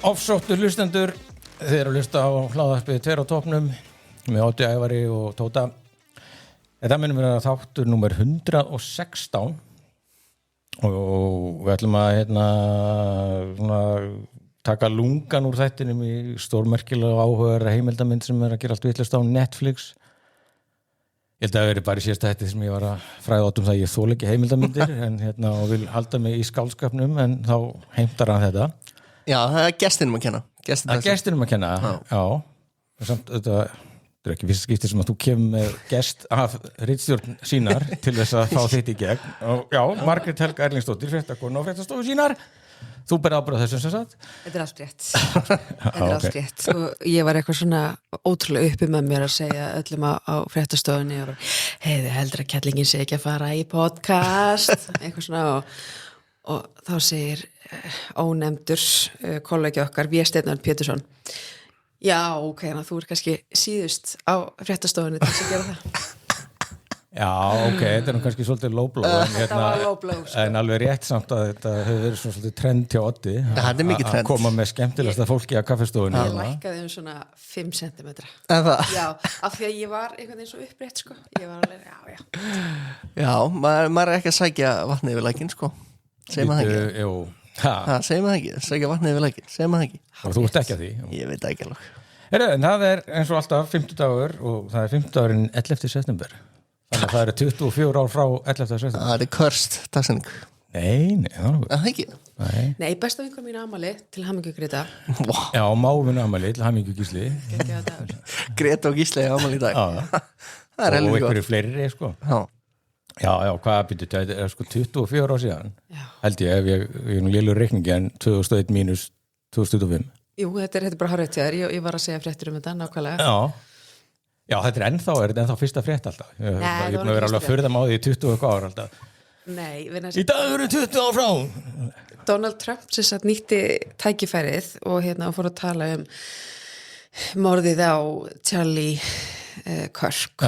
Ofsóttu hlustendur, þið eru að hlusta á hlaðvarpið 2 á topnum með Oddi Ævari og Tóta. Þetta munum vera þáttur númer 116 og við ætlum að taka lungan úr þættinum í stórmerkilega áhugaverða heimildamynd sem er að gera allt vitlaust á Netflix. Ég held að það veri bara í síðasta þætti sem ég var að fræða Oddum það ég þoli ekki heimildamindir en, og vil halda mig í skálskapnum en þá heimtar hann þetta. Já, það er gestinum að kenna. Það er gestinum að kenna, já. Samt, þetta er ekki fyrsta skipti sem að þú kemur með gest af ritstjórn sínar til þess að fá þitt í gegn. Og já, Margrét Helga Erlingsdóttir, fréttakona og fréttastofu sínar. Þú berð ábyrgð á þessum sem sagt? Þetta er allt rétt. Þetta er allt rétt. Og ég var eitthvað svona ótrúlega uppi með mér að segja öllum á fréttastofunni og heiði heldur að kettlingin sé ekki að fara í podcast, eitthvað svona og þá segir ónefndur kollegi okkar Vésteinn Pétursson já, ok, þú kannski síðust á fréttastofunni til þess að gera það Já, ok, þetta er nú kannski svolítið low blow þetta var low blow sko. En alveg rétt samt að þetta hefur verið svolítið trend hjá Oddi að koma með skemmtilegasta fólki á kaffistofunni Ég lækkaði svona 5 cm Já, af því að ég var einhvern veginn svo upprétt sko. Ég var alveg, Já, maður er ekki að sækja vatni yfir lækinn sko. Segir maður það ekki? Jú Segir maður ekki, sækja vatni yfir lækinn. Segir maður ekki? Og þú ert ekki að því Ég veit ekki alveg En það er eins og alltaf 50 dagur og það er 50 dagurinn 11. september Þannig að það eru 24 ár frá 11. september Það er cursed dagsetning Nei, það er ekki Nei, besta vinkona mín afmæli til hamingju Greta Já, mávinu afmæli til hamingju Gísli Greta og Gísli afmæli í dag Það er og einhverju fleiri sko Já, hvað byrju, þetta er sko 24 ár síðan held ég, ef ég nú lélur reikningi en 2001 mínus 2025 Jú, þetta er bara hárrétt hjá þér, ég var að segja fréttir þetta nákvæmlega Já, þetta er ennþá fyrsta frétt alltaf Ég er búin að vera alveg að furða á því í 20 ár alltaf Nei, Í dag eru 20 ár frá Donald Trump sem sagt nýtti tækifærið og fór að tala morðið á Charlie Kirk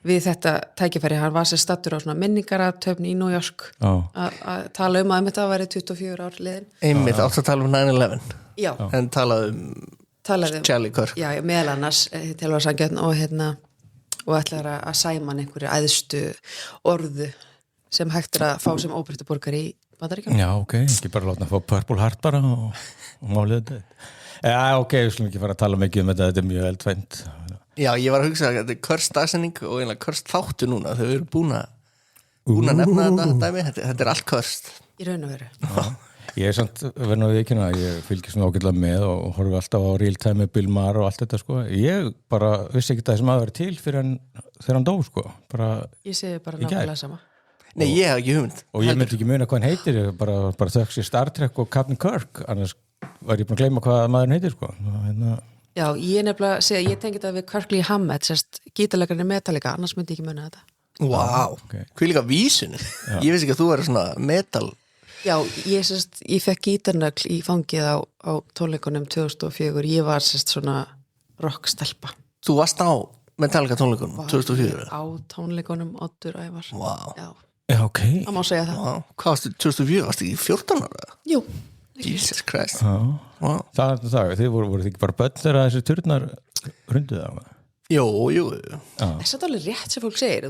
við þetta tækifæri, hann var sér stattur á svona minningarathöfn í New York að tala að þetta væri 24 ár liðin Einmitt, átt að tala 9/11 Já En talaði Charlie Kirk Já, meðal annars til var sanngjarn og ætlar að sæma hann einhverju æðstu orðu sem hægt er að fá sem óbreyttu borgari í Bandaríkjunum Já, ok, ekki bara láta að fá Purple Heart bara og málið þetta Já, ok, við slum ekki fara að tala mikið þetta er mjög eldvænt Já, ég var að hugsa að þetta er cursed dagsetning og einlega cursed þáttu núna þau eru búin að nefna þetta dæmi þetta er allt cursed Í raun og veru Ég er samt verðin á vikina ég fylgist mjög ágætlega með og horfi alltaf á real time Bill Maher og allt þetta sko ég bara vissi ekki það sem að vera til fyrir þegar hann dó sko Ég segi bara nákvæmlega sama Nei, ég hef ekki hugmynd og ég myndi ekki muna hvað hann heitir ég bara þökk sér Star Trek og Captain Kirk annars var ég búin að gleyma hvað maðurinn heitir sko Já, ég nefnilega segja, ég tengi þetta við Kirkley Hammett, gítarleikarinn Metallica, annars myndi ég ekki muna þetta. Vá, hvað líka vísun? Ég vissi ekki að þú verður svona metal. Já, ég fekk gítarnögl í fangið á tónleikunum 2004, ég var svona rockstelpa. Þú varst á Metallica tónleikunum 2004? Á tónleikunum Oddur Ævar. Vá. Já, ok. Það má segja það. Vá, hvað varstu 2004? Varstu ekki 14 ára? Jú. Jesus Christ wow. Það, þið voru ekki bara börn þegar þessi turnar hrunduð á Jú Þess að alveg rétt sem fólk segir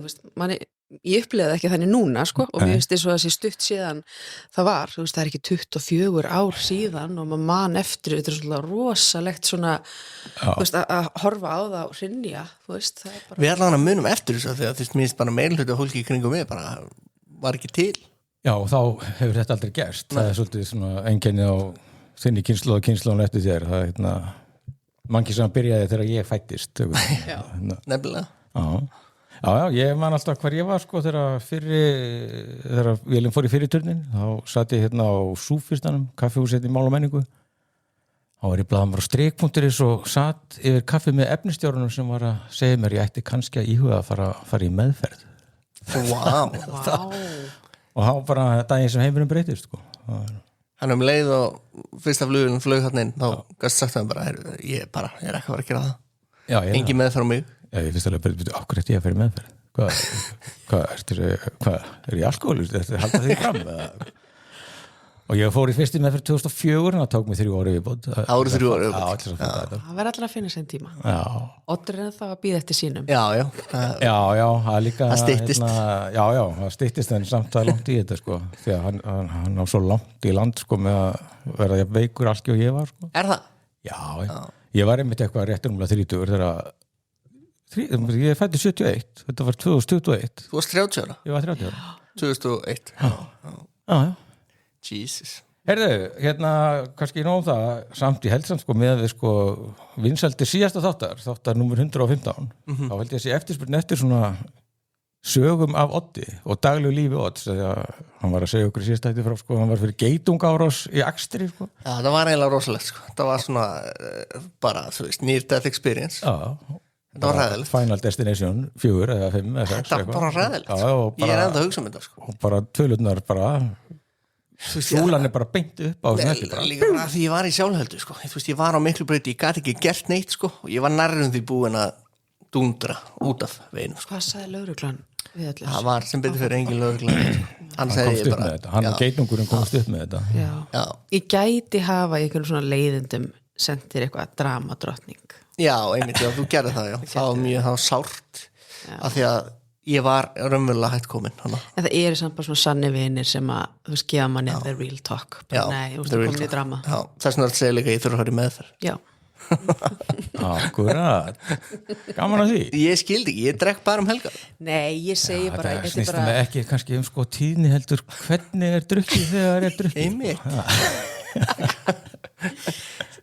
ég upplifði ekki þannig núna sko, og mér finnst þess að þessi stutt síðan það var, það er ekki 24 ár síðan og maður man eftir þetta er svona rosalegt svona að horfa á það og hrynja Við allan að munum eftir þessu þegar þú minnst bara meirhluta fólki í kringum mig bara var ekki til Já, og þá hefur þetta aldrei gerst. Það er svolítið svona einkenni á þinni kynslóð og kynslóðun eftir þér. Það er mangi sem byrjaði þegar ég fættist. Já, nefnilega. Já, ég man alltaf hvar ég var sko þegar vélinn fór í fyrirturnin. Þá satt ég á Súfistanum, kaffihúsið í Mál og menningu. Þá var ég blaðamaður á Strikpunkturins og satt yfir kaffi með efnistjórunum sem var að segja mér ég ætti kannski að íhuga að fara í meðferð. Vá. Og þá bara daginn sem heimurinn breytist sko. Hann leið og fyrsta flugurinn flög þarna inn þá gæst sagt það bara ég er ekki að fara að gera það Engi meðferð á mig Já, ég finnst alveg bara okkur eftir ég að fyrir meðferð Hvað er ég alkohólist? Þetta halda því fram Og ég fór í fyrsti með fyrir 2004 það tók mig 3 ári viðbót. Árið 3 ári viðbót. Já, þetta. Það verður allra að finna sem tíma. Já. Oddur er þá að býða eftir sínum. Já, það líka það styttist. Já, það styttist en samt það langt í þetta sko, því að hann á svo langt í land sko með að verða veikur allt og ég var sko. Það? Já, ég var einmitt eitthvað rétt umlega 30 þegar ég fætti 71, þetta var 2021. Þú varst 30 ára? Ég var 30 ára. 2001. Já. Jesus. Heyrðu, kannski nóg það samt í heldsamt sko með við sko vinsældir síðasta þáttar númer 115 þá held ég að sé eftirspurn eftir svona sögum af Oddi og daglegu lífi Odds þegar hann var að segja okkur í síðasta þætti frá sko, hann var fyrir geitungárás í akstri sko. Já, það var eiginlega rosalegt sko, það var svona bara, þú veist, near death experience. Já, það var ræðilegt. Final Destination 4 eða 5 eða 6 það var bara ræðilegt, ég er enda að hugsa þetta sko. Og bara tölurnar bara súlan bara beint upp á líka bara því ég var í sjálfhöldu sko. Þú veist, ég var á Miklubraut, ég gat ekki gert neitt sko, og ég var nærrum því búin að dúndra út af veginum sko. Hvað sagði lögreglan við allir? Það var sem betur fyrir engin lögreglan hann komst upp með þetta, hann og geitungurinn komst upp með þetta. Já. Ég gæti hafa einhvern svona leiðindum sendir eitthvað dramadrottning. Já, einmitt, þú gerði það, það var mjög sárt af því að ég var raunverulega hætt komin hana. En það eru samt bara svona sanni vinir sem að þú veist, gefa manni the real talk bara, nei, þú veist, það komin í drama. Já, þess vegna er að segja líka að ég þurfa að fara í meðferð. Já. Akkurat. Gaman að því. Ég skildi ekki, ég drekk bara helgar. Nei, ég segi bara það snýst með ekki kannski sko tíðni heldur hvernig drukkið þegar drukkið. Einmitt.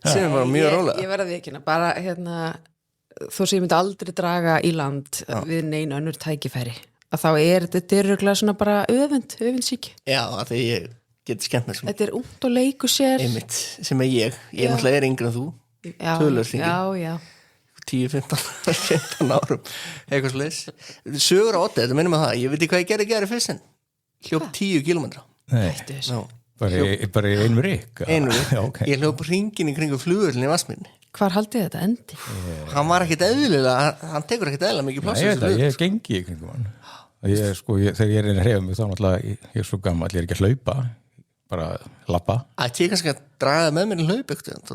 Sem bara mjög rólega. Ég verði ekki bara þó sem ég myndi aldrei draga í land við neina önnur tækifæri að þá þetta örugglega svona bara öfundsýki. Já, að því ég geti skemmt mér svona. Þetta ungt og leikur sér. Einmitt, sem ég náttúrulega yngri en þú. Tölur þingi. Já. 10-15 árum eitthvað sliðis. Sögur á Oddi, þetta minnum að það, ég veit ekki hvað ég gerði fyrst en hljóp 10 kilometra. Hættu þessu. Bara í einu rík. Okay. Ég hljóp hringin í kringu flugvöllin í Vatnsmýrinni. Hvar haldið þetta endi? Hann var ekkit eðlilega, hann tekur ekkit eðlilega mikið pláss. Ég gengi í kringum hann. Þegar ég er að hreyfa mig þá náttúrulega ég er svo gammal, ég er ekki að hlaupa, bara lappa. Ætti ég kannski að draga með mér í hlaup ekkert.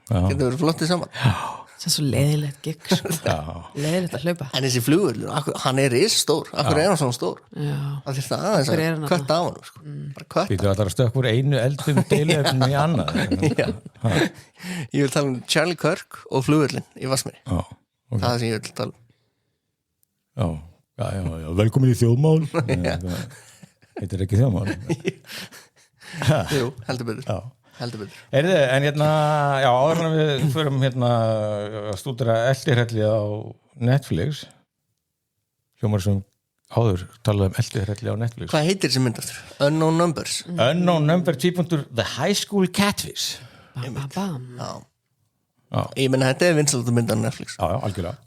Getur verið flottið saman. Það er svo leiðilegt gigg sko. Leiðilegt að hlaupa. En þessi flugvöllur, hann er stór. Akkur er hann svona stór? Já. Það þurfti aðeins að kvötta á hann sko. Bara kvötta. Þú ætlar að stökka úr einu eldum deilefnum í annað. Ég vil tala Charlie Kirk og flugvöllin í Vatnsmýri. Okay. Það sem ég vil tala Já, velkomin í þjóðmál. Þetta er ekki þjóðmál. Jú, heldur betur. Já. En áður en við förum að stúdera eldirhelli á Netflix hljómar sem áður talaði eldirhelli á Netflix. Hvað heitir þessi mynd aftur? Unknown Numbers. Unknown Number 2. The High School Catfish. Já. Ég menna þetta er vinsældu mynd á Netflix. Já, algjörlega.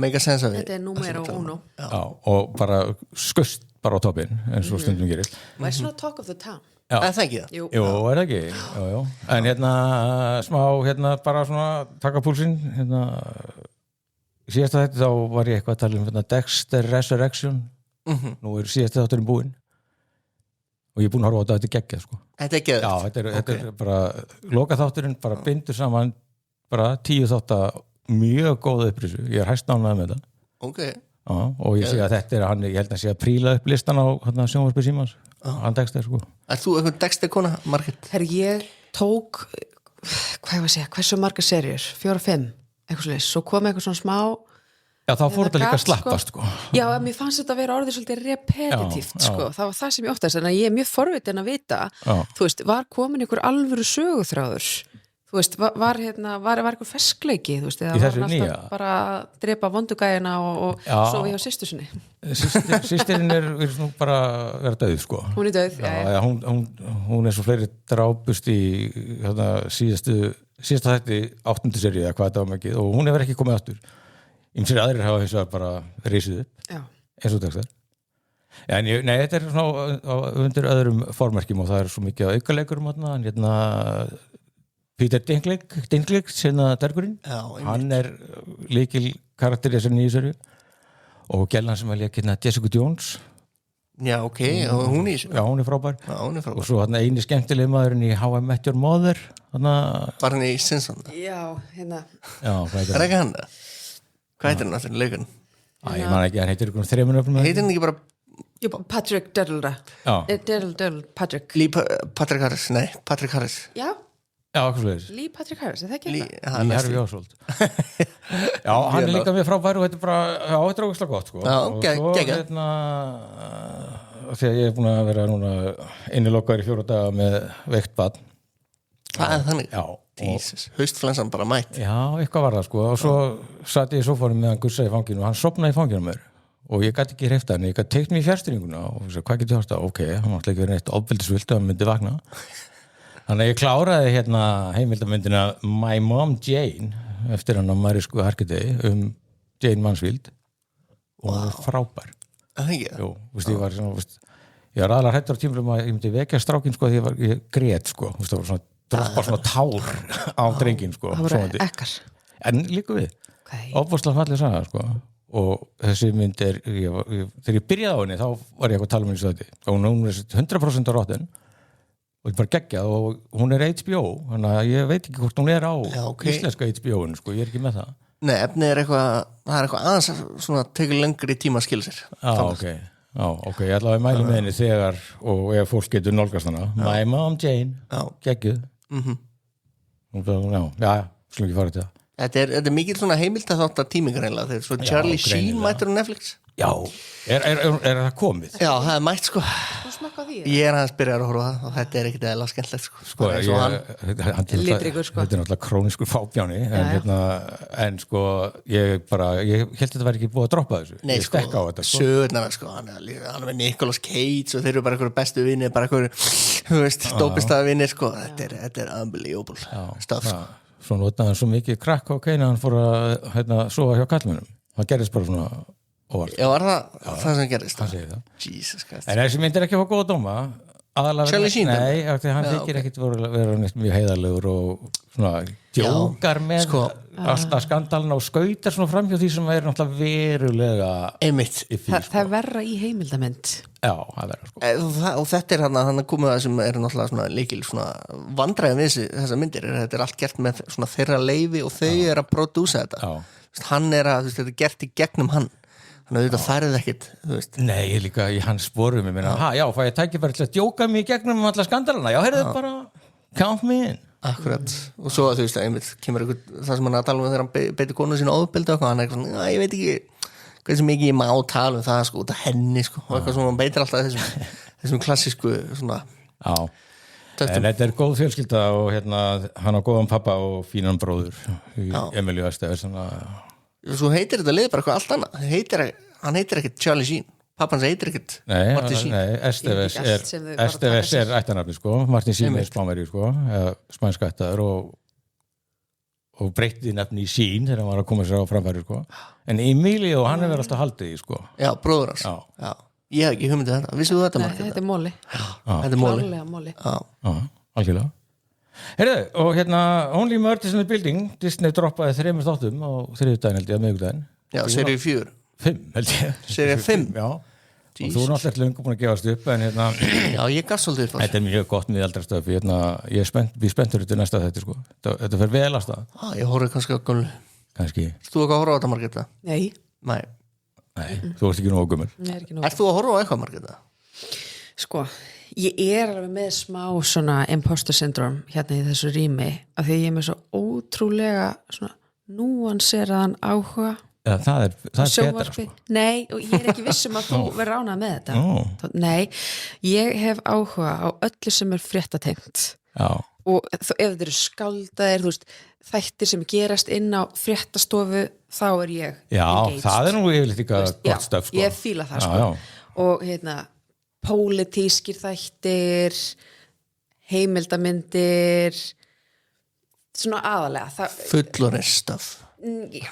Mega sense að við. Þetta er número 1. Já, og bara skust bara á toppin eins og stundum gerist. Og er svona talk of the town. Það ekki það? Jú, er það ekki? Jú. En smá bara svona taka púlsinn síðasta þetta þá var ég eitthvað að tala um Dexter Resurrection. Nú er síðasta þátturinn búinn og ég er búinn að horfa á þetta geggjað sko. Þetta er geggjað? Já, þetta er bara loka þátturinn bara bindur saman bara 10 þáttar mjög góða upprisu. Ég er hæstánað með þetta. Og ég sé að þetta er hann, ég held að sé að príla upp listan á sjónvarpi Símans. Hann Dexter sko. Er þú eitthvað Dexter kona, Margrét? Ég tók hvað ég var að segja, hversu marga seríur 4-5, eitthvað svolítið, svo kom eitthvað svona smá. Já, þá fór þetta líka að slappast sko. Já, mér fannst þetta að vera orðið svolítið repetitíft sko, það var það sem ég óttast, en ég er mjög forvitin að vita, þú veist, var komin einhver alvöru söguþráður, þú veist, var einhver ferskleiki, þú veist, eða var hann alltaf bara að drepa vondugæjana og sofa hjá systur sinni. Systirinn er nú bara vera döð sko. Hún er döð, já. Hún er svo fleiri drápust í síðasta þætti 8. seríu eða hvað þetta var mikið og hún hefur ekki komið aftur. Ýmsir aðrir hafa hins vegar bara risið upp eins og Dexter. En þetta er svona undir öðrum formerkjum og það er svo mikið aukaleikurum en Peter Dinklage Dergurinn, hann er lykil karakter í þessari nýju serju og gælan sem að lék Jessica Jones Já, ok, og hún í þessu Já, hún er frábær Já, hún er og frábær svo þarna eini skemmtileg maðurinn í How I Met Your Mother þarna, Var hann í Simpson Já, hérna já, hvað heitir Er ekki hann það? Hvað heitir hann aftur leikurinn? Ég man ekki, hann heitir ykkur 3 nöfnum Heitir hann ekki bara Jú, Patrick Dödl Já, Patrick Patrick Harris? Nei, Patrick Harris Já, já, hvað svo leiðis Lee Patrick Harris, er það ekki það? hann Í er Harfi Oswald Já, hann er líka mjög frábær og þetta er bara, já, þetta er ógeðslega gott sko. Já, og svo geggjað. því að ég er búin að vera núna innilokaður í 4 daga með veikt barn Það er þannig Já, Jesus, haustflensan bara mætt já, eitthvað var það sko og svo satt ég í sófanum meðan Gussa í fanginu og hann sopnaði í fanginu á mér og ég gæti ekki hreyft hann, ég gæti teikt mig í fjærstýringuna og svo, hvað getur ég hort að, ok, hann mátti ekki verið neitt ofbeldisvilt að hann myndi vakna þannig að ég kláraði hérna heimildamyndina My Mom Jane eftir hann á Marísku Harkitei Jane Mansfield og hún var frábær Það ekki Jú, veist, ég var svona, veist, ég var aðalega hættur á tímum að ég myndi vekja strákin sko því ég grét sko, veist, það var svona droppa svona tár á drengin sko, Það voru sofandi. ekkar En líka við, okay. ofbúrslega fallið saga sko og þessi mynd er þegar ég byrjaði á henni þá var ég eitthvað að tala um henni stöði og hún er 100% á rótin og ég bara geggjað og hún er HBO þannig að ég veit ekki hvort hún er á íslenska HBO-un sko, ég er ekki með það Nei, efnið er eitthvað það er eitthvað aðeins svona tekur lengri tíma að skila sér ok, ég ætla að mæla með henni þegar og ef fólk getur nálgast hana My Mom Jane, geggjuð já, slum ekki fara til það Þetta er mikið svona heimild að þátt að tímingar einlega þegar svo Charlie Sheen mættur á Netflix Já, er það komið? Já, það er mætt sko Þú smakka á því? Ég er aðeins byrjar að horfa á það og þetta er ekkit eða skemmtilegt sko Litríkur sko Þetta er náttúrulega króniskur fábjáni en sko ég held að þetta væri ekki búið að droppa þessu Nei, ég stekka á þetta sko sögurnar sko, hann er með Nicolas Cage og þeir eru bara einhverju bestu vinir bara einhverju, þú veist, dópistaða vinir sko, þetta er unbelievable stuff sko Svo notaði hann svo mikið krakk á keina hann fór að sofa hjá kallmennum það gerðist bara svona óvart Já, var það sem gerðist hann segir það Jesus Christ En þessi mynd er ekki að fá góða dóma Charlie Sheen Nei, hann þykir ekkit vera neitt mjög heiðarlegur og svona djókar með alltaf skandalina og skautar svona fram hjá því sem er náttúrulega verulega einmitt Það er verra í heimildamynd Já, það verður sko og þetta er hann komið það sem er náttúrulega svona líkil svona vandræðin við þessa myndir þetta er allt gert með svona þeirra leyfi og þau er að prodúsa þetta hann er að, þetta er gert í gegnum hann þannig að þetta færið ekkit Nei, líka í hans sporum ég meina, já, fæ ég tækifæri til að djóka mig í gegnum alla skandalana, já, heyrðu bara count me in Akkurat, og svo þú veist að einmitt kemur það sem hann að tala um þegar hann beitir konu sína ofbeldi og hann er eitthvað svona, ég veit ekki hversu mikið ég má tala um það sko, út af henni sko, og eitthvað svona, hann beitir alltaf þessum klassísku svona en þetta er góð fjölskylda og hérna, hann á góðan pappa og fínan bróður Emilio Estevez Svo heitir þetta lið bara eitthvað allt annað hann heitir ekkert Charlie Sheen pappans heitir ekkert Martin Sheen Estevez er ættanafni sko, Martin Sheen er spánveri sko, spænska ættaður og breytti nafni í Sheen þegar hann var að koma sér á framfæri sko en Emilio, hann er verið alltaf haldið í sko Já, bróður hans Já. Ég hef ekki hugmyndið þetta, vissið þú þetta Martin? Þetta er Móli Þetta er Móli Móli algjörlega Heyrðu, og hérna Only Murders in the Building Disney droppaði 3 þáttum á þriðjudaginn held ég að miðvikudaginn Já, seríu 4 5 held ég Seríu 5 Já, og þú er náttúrulega löngu búin að gefast upp en hérna Já, ég gaf svolítið upp Þetta er mjög gott miðaldrastöf hérna, ég er spenntur þetta næsta þetta sko þetta fer vel að stað Ég horfði kannski á gömlu Kannski Þú ekki að horfa á þetta Margreta? Nei, þú ert ekki nógu gömul Ert þú að horfa á eitthvað Margreta? Sko, ég er alveg með smá svona imposter syndrome hérna í þessu rými af því að ég er með svo ótrúlega svona núanseraðan áhuga Já, það er betra sko. Nei, og ég er ekki vissum að þú verður ánað með þetta Nei, ég hef áhuga á öllu sem er fréttatengt og ef þeir eru skáldaðir þú veist, þættir sem gerast inn á fréttastofu, þá er ég Já, engaged. það er nú yfirleitt líka gott stöf sko. Ég fíla það sko og hérna, pólitískir þættir heimildamindir svona aðalega Fullorðins stöf Já,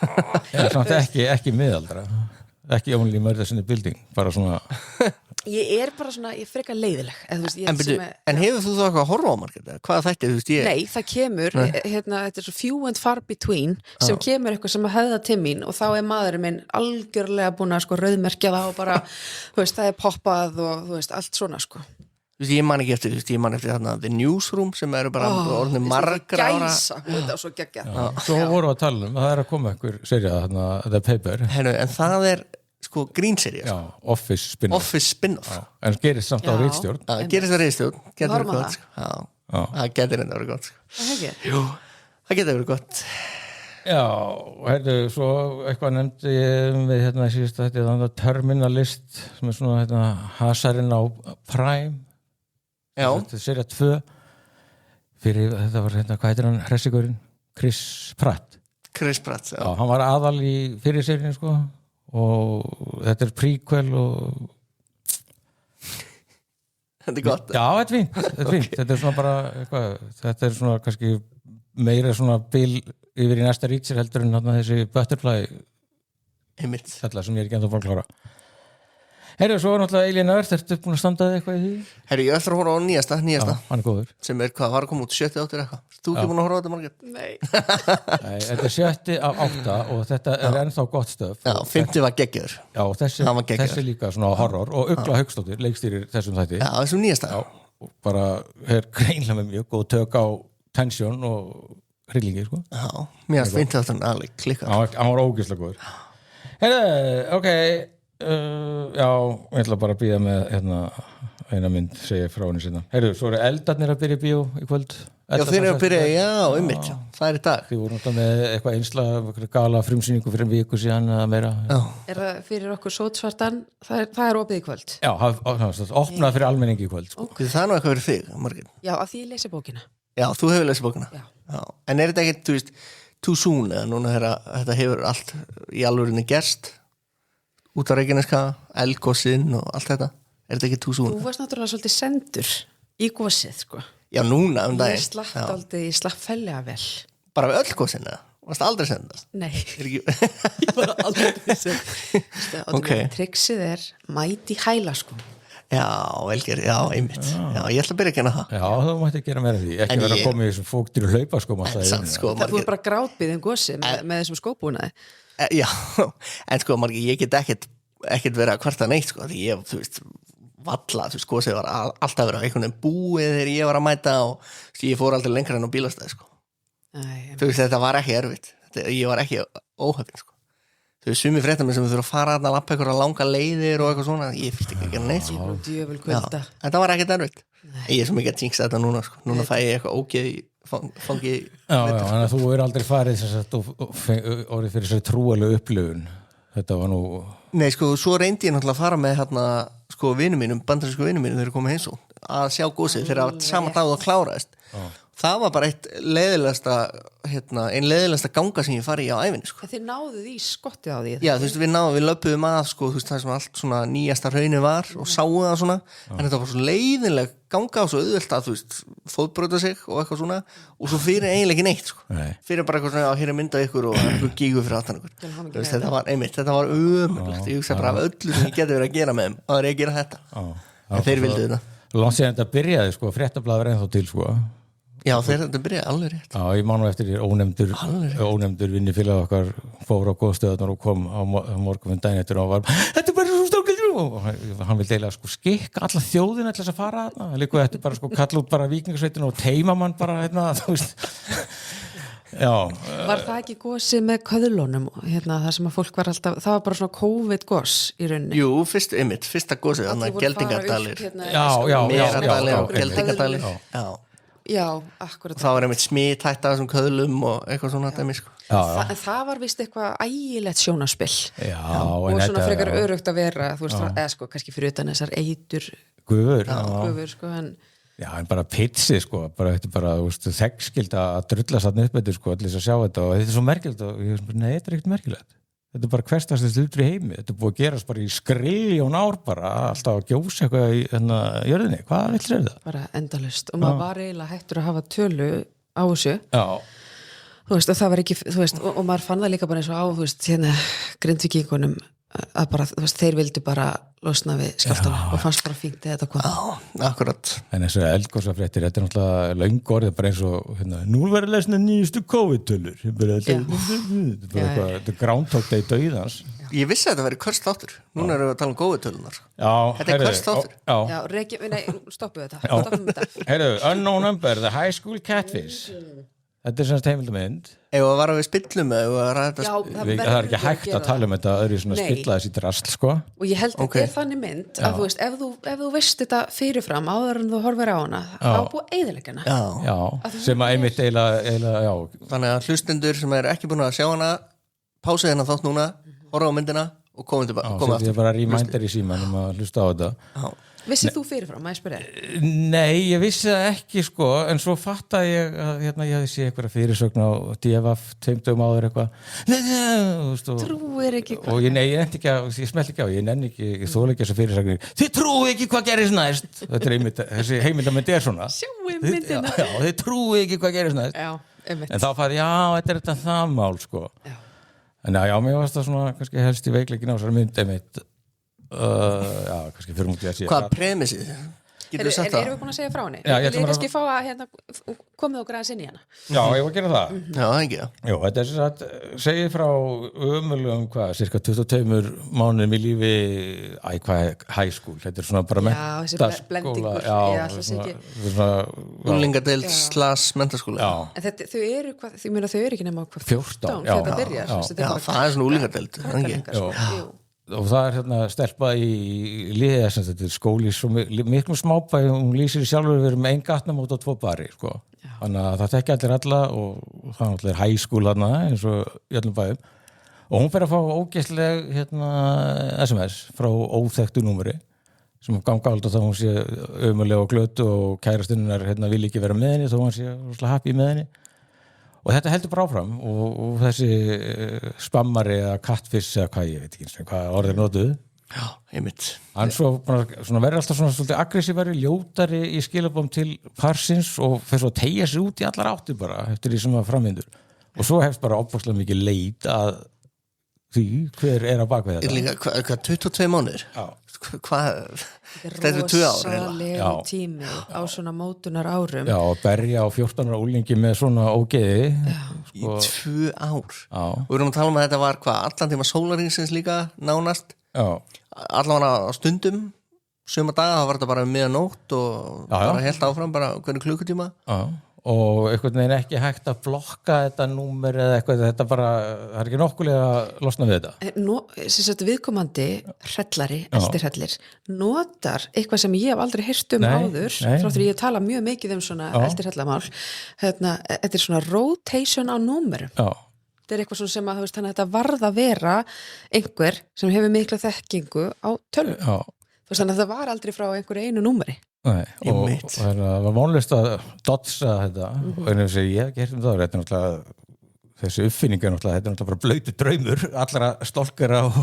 samt ekki miðaldra ekki only murders in the building, bara svona Ég bara svona, ég frekar leiðileg En hefur þú þá eitthvað að horfa á Margrét? Hvað þætti, þú veist, Nei, það kemur, þetta er svo few and far between sem kemur eitthvað sem að höfða til mín og þá er maðurinn minn algjörlega búin að sko rauðmerkja það og bara, þú veist, það er poppað og þú veist, allt svona sko Þú veist, ég man ekki eftir, ég man eftir þarna The Newsroom sem eru bara orðinu margra ára Gæsa, svo geggjað Svo voru að tala það er að koma einhver serið þarna, The Paper En það er sko grínserja Já, Office spin-off en gerist samt á ritstjórn gerist á ritstjórn, getur Horfum verið á gott sko. Það getur enda verið gott sko. Jú, það getur verið gott Já, heyrðu, svo eitthvað nefndi ég við hérna síðust að þetta Terminalist sem er svona hasarinn á Prime þetta er serja 2 fyrir, þetta var hérna, hvað heitir hann hressigurinn? Chris Pratt já. Hann var aðal í fyrir seríunni sko og þetta er prequel og Þetta er gott Já, þetta er fínt þetta er svona bara eitthvað, þetta er svona kannski meira svona bil yfir í næsta rítsir heldur en þessi Butterfly þetta sem ég er ekki ennþá búin að klára Heyrðu, svo er náttúrulega Alien Earth, ertu búin að standaði eitthvað í því? Heyrðu, ég ætla að horfa á nýjasta Já, hann er góður sem er hvað, var að koma út 78 eitthvað Þú ekki búin að horfa á þetta Margrét? Nei Nei, þetta er 7 af 8 og þetta er ennþá gott stöf Já, 50 var geggjöður Já, þessi líka svona horror og Ugla Hauksdóttir leikstýrir þessum þætti Já, þessum nýjasta Já, og bara er greinlega með mjög góð tök á tensjón og hryllingi, sko Já, mér finnst 50 þátturinn alveg klikkað Hann var ógeðslega góður Heyrðu, ok já, ég ætla bara að býða með eina mynd segja frá henni sinna Heyrðu, svo eru eldarnir að byrja í bíó í kvöld Já, þeir eru að byrja, já, einmitt það er í dag Þið voru náttúrulega með eitthvað einslag gala frumsýningu fyrir viku síðan eða meira Já. Er það fyrir okkur sótsvartan það er opið í kvöld Já, opnað fyrir almenningi í kvöld sko. Það er nú eitthvað fyrir þig, Margrét Já, að því ég lesi bókina Já, þú hefur lesið bókina Já. En er þetta ekkert, þú veist, too soon eða núna þetta hefur allt í alvörinni gerst út á Reykjaneska, eldgossinn og allt þetta er þetta ekki too soon? Þú varst náttúrulega svolítið sendur í gossið sko Já, núna daginn Ég slapp fellega vel Bara við öll gossin eða? Varst aldrei sendast? Nei, Ekki... ég var aldrei sendast Okay. Triksið er mæti hæla sko Já, velger, já, einmitt Já, ég ætla að byrja að kenna það Já, þú mætti gera meira því ekki vera að koma í þessum fóktir og hlaupa sko, sko, Þú er bara grátbið gossið með þessum skóbúnaði Já, en sko, Margi, ég get ekkert verið að kvarta neitt sko, því ég, þú veist valla, þú veist, gósið var alltaf verið á einhvern veginn búið þegar ég var að mæta og ég fór aldrei lengra en á bílastæði sko. Þú veist, þetta var ekki erfitt ég var ekki óhefinn sko. Þú veist, sumi fréttamenn sem þurfa að fara að lappa einhverja langa leiðir og eitthvað svona ég fyrst ekki að gera neitt sko. Þetta var ekkert erfitt ég er svo mikið að jinxa þetta núna sko. Núna fæ ég eitthvað ógeð fangi Já, þannig að þú er aldrei farið orðið fyrir sér trúalegu upplifun þetta var nú Nei, sko, svo reyndi ég náttúrulega að fara með sko, vinum mínum, bandarísku vinum mínum þegar komið heim svo, að sjá gósið þegar sama dag það kláraðist það var bara ein leiðilegasta ganga sem ég fari í á ævinni sko. Þið náðuð í skottið á því Já, þú veist, við löpuðum að sko, þú veist, það sem allt svona nýjasta hraunið var og sáu það svona, en þetta var svo leiðinleg ganga og svo auðvelt að, þú veist, fótbrjóta sig og eitthvað svona og svo fyrir eiginlega ekki neitt sko. Fyrir bara eitthvað svona, hér er myndað ykkur og eitthvað gígu fyrir aftan ykkur þetta var ömurlegt ég hugsa bara af öllu sem ég geti verið að gera með þeim að ég gera þetta en þeir vildu þetta Langt síðan þetta byrjaði, sko, fréttablaður var ennþá til, sko Já, þetta byrjaði alveg rétt Já, ég man nú eftir ónefndur vinnifélag okkar fór á góðstöðunar og kom á morgun daginn eftir og var þetta er bara svo stórkildur og hann vil deila sko skikka alla þjóðina til þess að fara þarna líka eftir bara sko kalla út bara vikingasveitinu og teima mann bara þú veist Já, Var það ekki gosið með köðlunum það sem að fólk var alltaf það var bara svona COVID-gos í rauninni Jú, fyrsta gosið, þannig að Geldingadalir Já, Geldingadalir Já, akkurat Það var einmitt smithætt af þessum köðlum og eitthvað svona dæmi sko. En það var vist eitthvað ægilegt sjónaspill og svona frekar örugt að vera þú veist, eða sko, kannski fyrir utan þessar eitur Gufur sko, en Já, en bara pitsi, sko, bara þetta bara, þú veist, þeggskild að drulla satt upp þetta, sko, allir að sjá þetta og þetta er svo merkilegt og ég veist, nei, þetta er ekkert merkilegt. Þetta er bara hverstast hlutur í heimi, þetta er búið að gerast bara í skriljón ár bara, alltaf að gjósa eitthvað í jörðinni, hvað vill sér það? Bara endalaust og maður var eiginlega hættur að hafa tölu á þessu. Já. Þú veist, og það var ekki, þú veist, og maður fann það líka bara eins og á, þú veist, Grindvíkingunum að bara, þú veist, þeir vildu bara losna við skjálftana og fannst bara fínt eða þetta kom. Já, akkurat. En þessu eldgosafréttir, þetta náttúrulega löng orðið bara eins og hérna, nú verður lesna nýjustu COVID-tölur. Þetta er Groundhog Day dauðans. Ég vissi að þetta væri kvörsláttur. Núna erum við að tala um COVID-tölunar. Já, Þetta kvörsláttur. Já, stoppu þetta. Heyrðu, Unknown Number, The High School Catfish. Þetta er semst heimildamynd. Ef að vara við spillum eða að ræða Já, Það er ekki hægt að tala um þetta öðru svona spilla þessi drasl, sko. Og ég held að þetta er þannig mynd að þú veist, ef þú veist þetta fyrirfram áður en þú horfir á hana, þá búið eyðileggana. Já, sem að einmitt eiginlega, já. Þannig að hlustendur sem er ekki búin að sjá hana, pása hérna þátt núna, horfa á myndina og komum tilbaka. Já, þetta er bara reminder í símanum að hlusta á þetta. Já. Vissið þú fyrirfram, að ég spyrja? Nei, ég vissi það ekki, sko, en svo fattaði ég að hérna, ég hefði séð eitthvað fyrirsögn á DFF 2 dögum áður eitthvað. Trúir ekki hvað. Og ég smelt ekki á, ég nenni ekki, ég þóla ekki þessa fyrirsögnir. Þið trúi ekki hvað gerist næst. Þetta er einmitt, þessi heimildamynd er svona. Sjáum myndina. Já, þið trúi ekki hvað gerist næst. Já, einmitt. En þá fæði, já, þetta er þetta það mál, sko. Já. En já, mér varst það svona, kannski helst í veikleikin á þessari mynd einmitt. Já, kannski fyrir mútið að sé Hvað premissið? Getur þú sagt það? Erum við búin að segja frá henni? Já, ég ætla Vil bara- kannski fá að hérna, komið okkur aðeins inn í hana? Já, ég var að gera það. Já, það ekki það. Jú, þetta er sem sagt, segið frá ömurlegum, cirka 22 mánuðum í lífi, high school, þetta er svona bara Já, þessi blendingur, ég ætla að segja ekki. Úlingadeild / menntaskóla. Já, En þau eru, ég meina þau eru ekki nema hvað 14, já, þegar það byrjar. já. Þetta Já, bara það er svona úlingadeild. krakkalengar, sko. Jú. og það er hérna stelpa í liðið þess að þetta er skóli svo miklu smábæði, hún lýsir sjálfur verið með 1 gatnamót og 2 bari, sko. Þannig að það tekja allir alla og það náttúrulega er high school hana eins og í öllum bæðum og hún fer að fá ógeðsleg hérna SMS frá óþekktu númeri sem ganga alltaf þá hún sé ömuleg og glötu og kærastunnar hérna vil ekki vera með henni þó hann sé rosalega happy með henni og þetta heldur bara áfram og þessi spammari eða catfish eða hvað ég veit ekki eins og hvað orðið notuð Já, einmitt. hann svo verður alltaf svona svolítið aggressívari, ljótari í skilabóm til parsins og fer svo að teygja sig út í allar áttir bara eftir því sem að framvindur og svo hefst bara opvakslega mikið leit að því hver er á bakvið þetta Líka, hvað 22 mánuðir? Já. Hvað? Þetta er 2 ár eiginlega. Rosalegu tími á svona mótunar árum. Já, og berja á 14 ára úlingi með svona ógeði Í 2 ár. Já. Og við erum að tala um að þetta var hvað? Allan tíma sólaringsins líka nánast. Já, Allan á stundum. Suma daga þá var þetta bara miðanótt og Já, já. bara helt áfram bara hvernig klukkutíma. já og einhvern veginn ekki hægt að blokka þetta númer eða eitthvað, þetta bara það er ekki nokkulega að losna við þetta Sem sagt viðkomandi hrellari, eldirhellir notar eitthvað sem ég hef aldrei heyrt um Nei, áður, nei. frá því ég tala mjög mikið um svona eldirhellamál þetta er svona rotation á númerum Já, þetta er eitthvað svona sem að, þú veist, þannig að þetta varð að vera einhver sem hefur mikla þekkingu á tölvum já þú veist, þannig að það var aldrei frá einhverju einu númeri Nei, og Einmitt. það var vonlist að dotsa þetta og einnig að ég hef ekki heyrt um það þetta er náttúrulega þessi uppfinning er náttúrulega, þetta er náttúrulega bara blautu draumur allra stólkera og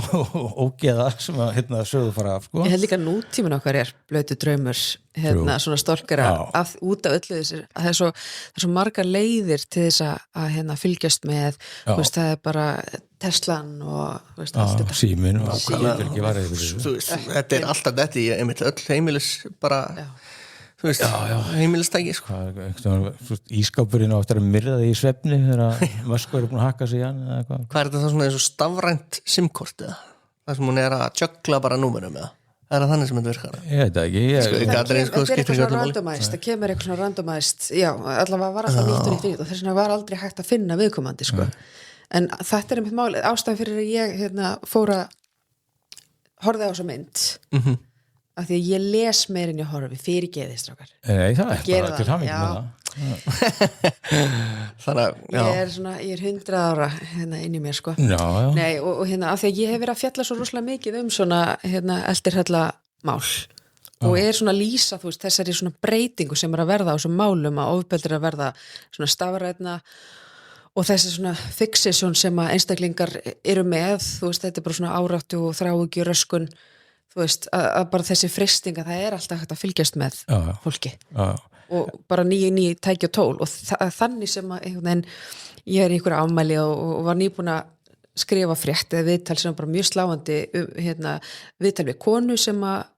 ógeða sem að hérna sögðu fara af sko. Ég held líka nútíminn okkar er blautu draumur hérna, svona stólkara út af öllu þessir að það er svo margar leiðir til þess að hérna, fylgjast með þú veist, það er bara Teslan og þú veist, allt þetta síminn og hvað getur ekki varðið Þú veist, þetta er alltaf þetta í einmitt öll heimilis bara þú veist, heimilistæki sko. Ískápurinn á eftir að myrða því í svefni þegar Mösku eru búin að hakka sig í hann eða hvað Hvað er þetta þá svona eins og stafrænt simkort eða? Það sem hún er að tjöggla bara númerum eða? Er það þannig sem þetta virkar? Ég veit það ekki Sko, Það Gatrin, sko, er skiptir eitthvað ekki svona öllu máli. randomæst, það kemur eitthvað svona randomæst, já, allavega var alltaf nýtt og nýtt og þess vegna var aldrei hægt að finna viðkomandi, sko. En þetta er einmitt málið, ástæðan fyrir að ég hérna, fór að horfa á þessa mynd, af því að ég les meir en ég horfi fyrir geðistrákar. Nei, það er Gera bara til það, hamingju já. með það Þannig að, Ég er 100 ára hérna inn í mér, sko. Já, já, Nei, og hérna, af því að ég hef verið að fjalla svo rosalega mikið um svona, hérna, eldirhella mál og er svona að lýsa, þú veist, þessari svona breytingu sem er að verða á þessum málum að ofbeldi er að verða svona stafrætna og þessi svona fixation sem að einstaklingar eru með, þú veist, þetta er bara svona áráttu og þráhyggju röskun, þú veist, að bara þessi fristinga, það er alltaf hægt að fylgjast með fólki já. og bara ný tæki og tól og þannig sem að einhvern veginn, ég er í einhverju afmæli og var nýbúin að skrifa frétt eða viðtal sem var bara mjög sláandi viðtal við konu sem að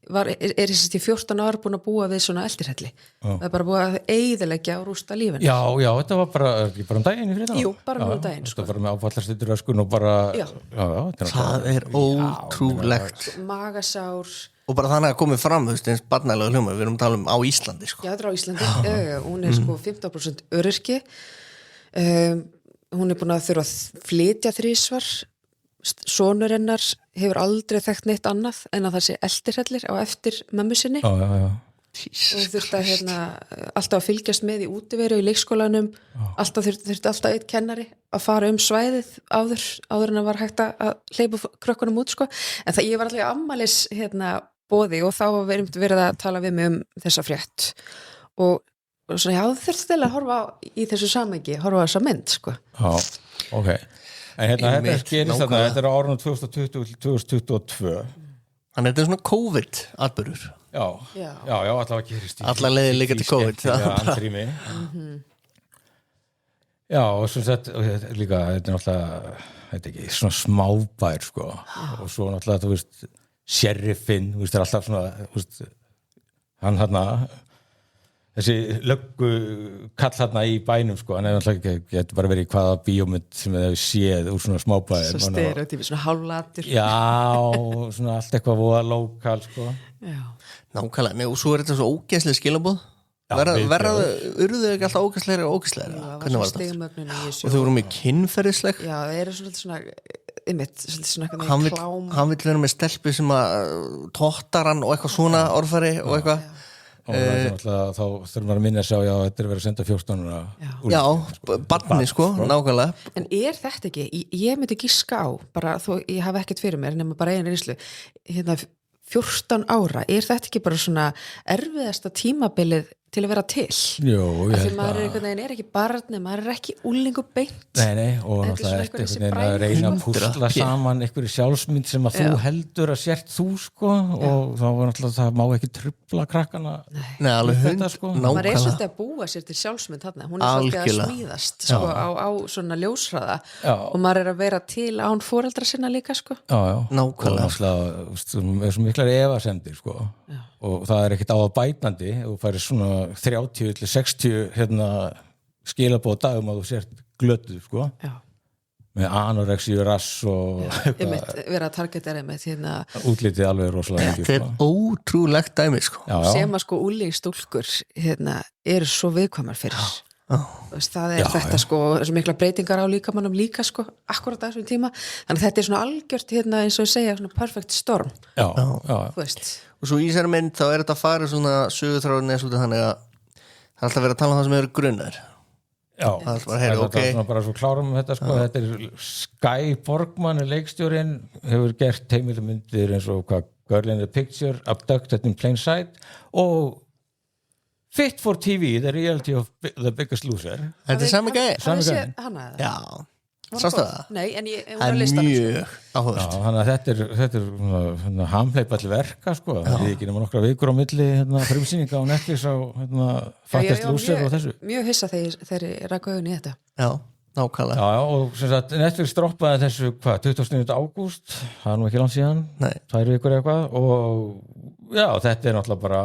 er í 14 ár búin að búa við svona eldirhelli. Það er bara búið að eyðileggja og rústa lífinu. Já, þetta var bara daginn í fréttunum. Jú, bara nú daginn. Þetta var bara með áfallarstuttur öskun og bara... Já. Það er ótrúlegt. Magasár. Og bara þannig að komið fram, þú veist, eins barnælega hljóma, við erum að tala á Íslandi, sko. Já, þetta er á Íslandi. Hún er 15% öryrki. Hún er búin að þurfa að flytja 3 svar. Sonur hennar hefur aldrei þekkt neitt annað en að það sé eldirhellir á eftir mömmu sinni Já. og þurfti að alltaf að fylgjast með í útiveru í leikskólanum þurfti alltaf eitt kennari að fara svæðið áður en að var hægt að hleypa krökkunum út sko. En ég var alltaf afmælis boði og þá verið að tala við mig þessa frétt og svona, já, þurfti til að horfa í þessu samhengi, horfa á þessa mynd sko. Já, ok. En þetta gerist þarna, þetta er á árunum 2020-2022. Þannig þetta er svona COVID-atburður. Já, allavega gerist Allar leiðir líka til COVID. Andrými. Já, og svo sett, líka, þetta er náttúrulega, þetta er ekki svona smábær, sko. Og svo náttúrulega, þú veist, sheriffinn, þú veist, er alltaf svona, þú veist, hann þessi löggu kall hérna í bænum sko, hann hefur alltaf getur bara verið í hvaða bíómynd sem þið hefur séð úr svona smábæðir. Svo stereotypi, svona hálflatur. Já, svona allt eitthvað voða lokal sko. Já. Nákvæmlega, og svo er þetta svo ógeðslega skilaboð. Urðu þau ekki alltaf ógeðslegri og ógeðslegri? Já, það var svona og þau voru með kynferðisleg. Já, það eru svona klám. Hann vill vera með stelpu sem að tóttar hann og eitthvað svona orðfæri og eitthvað. Og þá þurfum við að minna að sjá, já, þetta er verið að senda 14 Já, barni sko, nákvæmlega. En er þetta ekki, ég myndi giska á, bara þó ég hafa ekkert fyrir mér, nema bara einu reynslu, 14 ára, er þetta ekki bara svona erfiðasta tímabilið til að vera til? Jú, ég held að maður er ekki barni, maður er ekki úlingu beint. Nei, og náttúrulega eftir einhvern veginn að reyna að púsla saman einhverju sjálfsmynd sem að þú heldur að sért þú sko, og þá var náttúrulega það má ekki trufla krakkana. Nei, alveg hund, sko. Maður er svolítið að búa sér til sjálfsmynd þarna, hún er svolítið að smíðast sko, á svona ljóshraða og maður er að vera til án foreldra sinna líka sko. Já, nákvæmlega. Og náttúrulega er svo miklar efasemdir sko. Og það er ekkert á að bætandi og færi svona 30-60 skilabóð dagum að þú sért glötuð sko. Já. Með anorexíu, rass og vera að targeta með útlitið alveg rosalega mikið. Þetta er ótrúlegt dæmi sko. Sem að sko úlingstúlkur eru svo viðkvæmar fyrir. Það er þetta sko, þessu mikla breytingar á líkamannum líka sko, akkurat á þessum tíma. Þannig að þetta er svona algjört eins og segja svona perfect storm. Já. Þú veist. Og svo í þessari mynd þá er þetta að fara svona sögutráðin eða svona þannig að það er alltaf verið að tala um það sem eru grunnar. Já, það er svona bara svo klárum þetta sko, þetta er Skye Borgman leikstjórinn, hefur gert heimildamyndir eins og Girl in the Picture, Abducted in Plain Sight og Fit for TV, The Reality of the Biggest Loser. Þetta er sami gæði? Sami gæði. Já. Sástu það? Nei, en ég var að lista mjög áhugavert. Já, þannig að þetta er hamhleypa til verka sko, það er ekki nema nokkra vikur á milli frumsýninga á Netflix á Fattest Loser og þessu. Mjög hissa þegar ég rak augun í þetta. Já, nákvæmlega. Já, og sem sagt, Netflix droppaði þessu 29. ágúst, það er nú ekki langt síðan, 2 vikur eitthvað og já, þetta er náttúrulega bara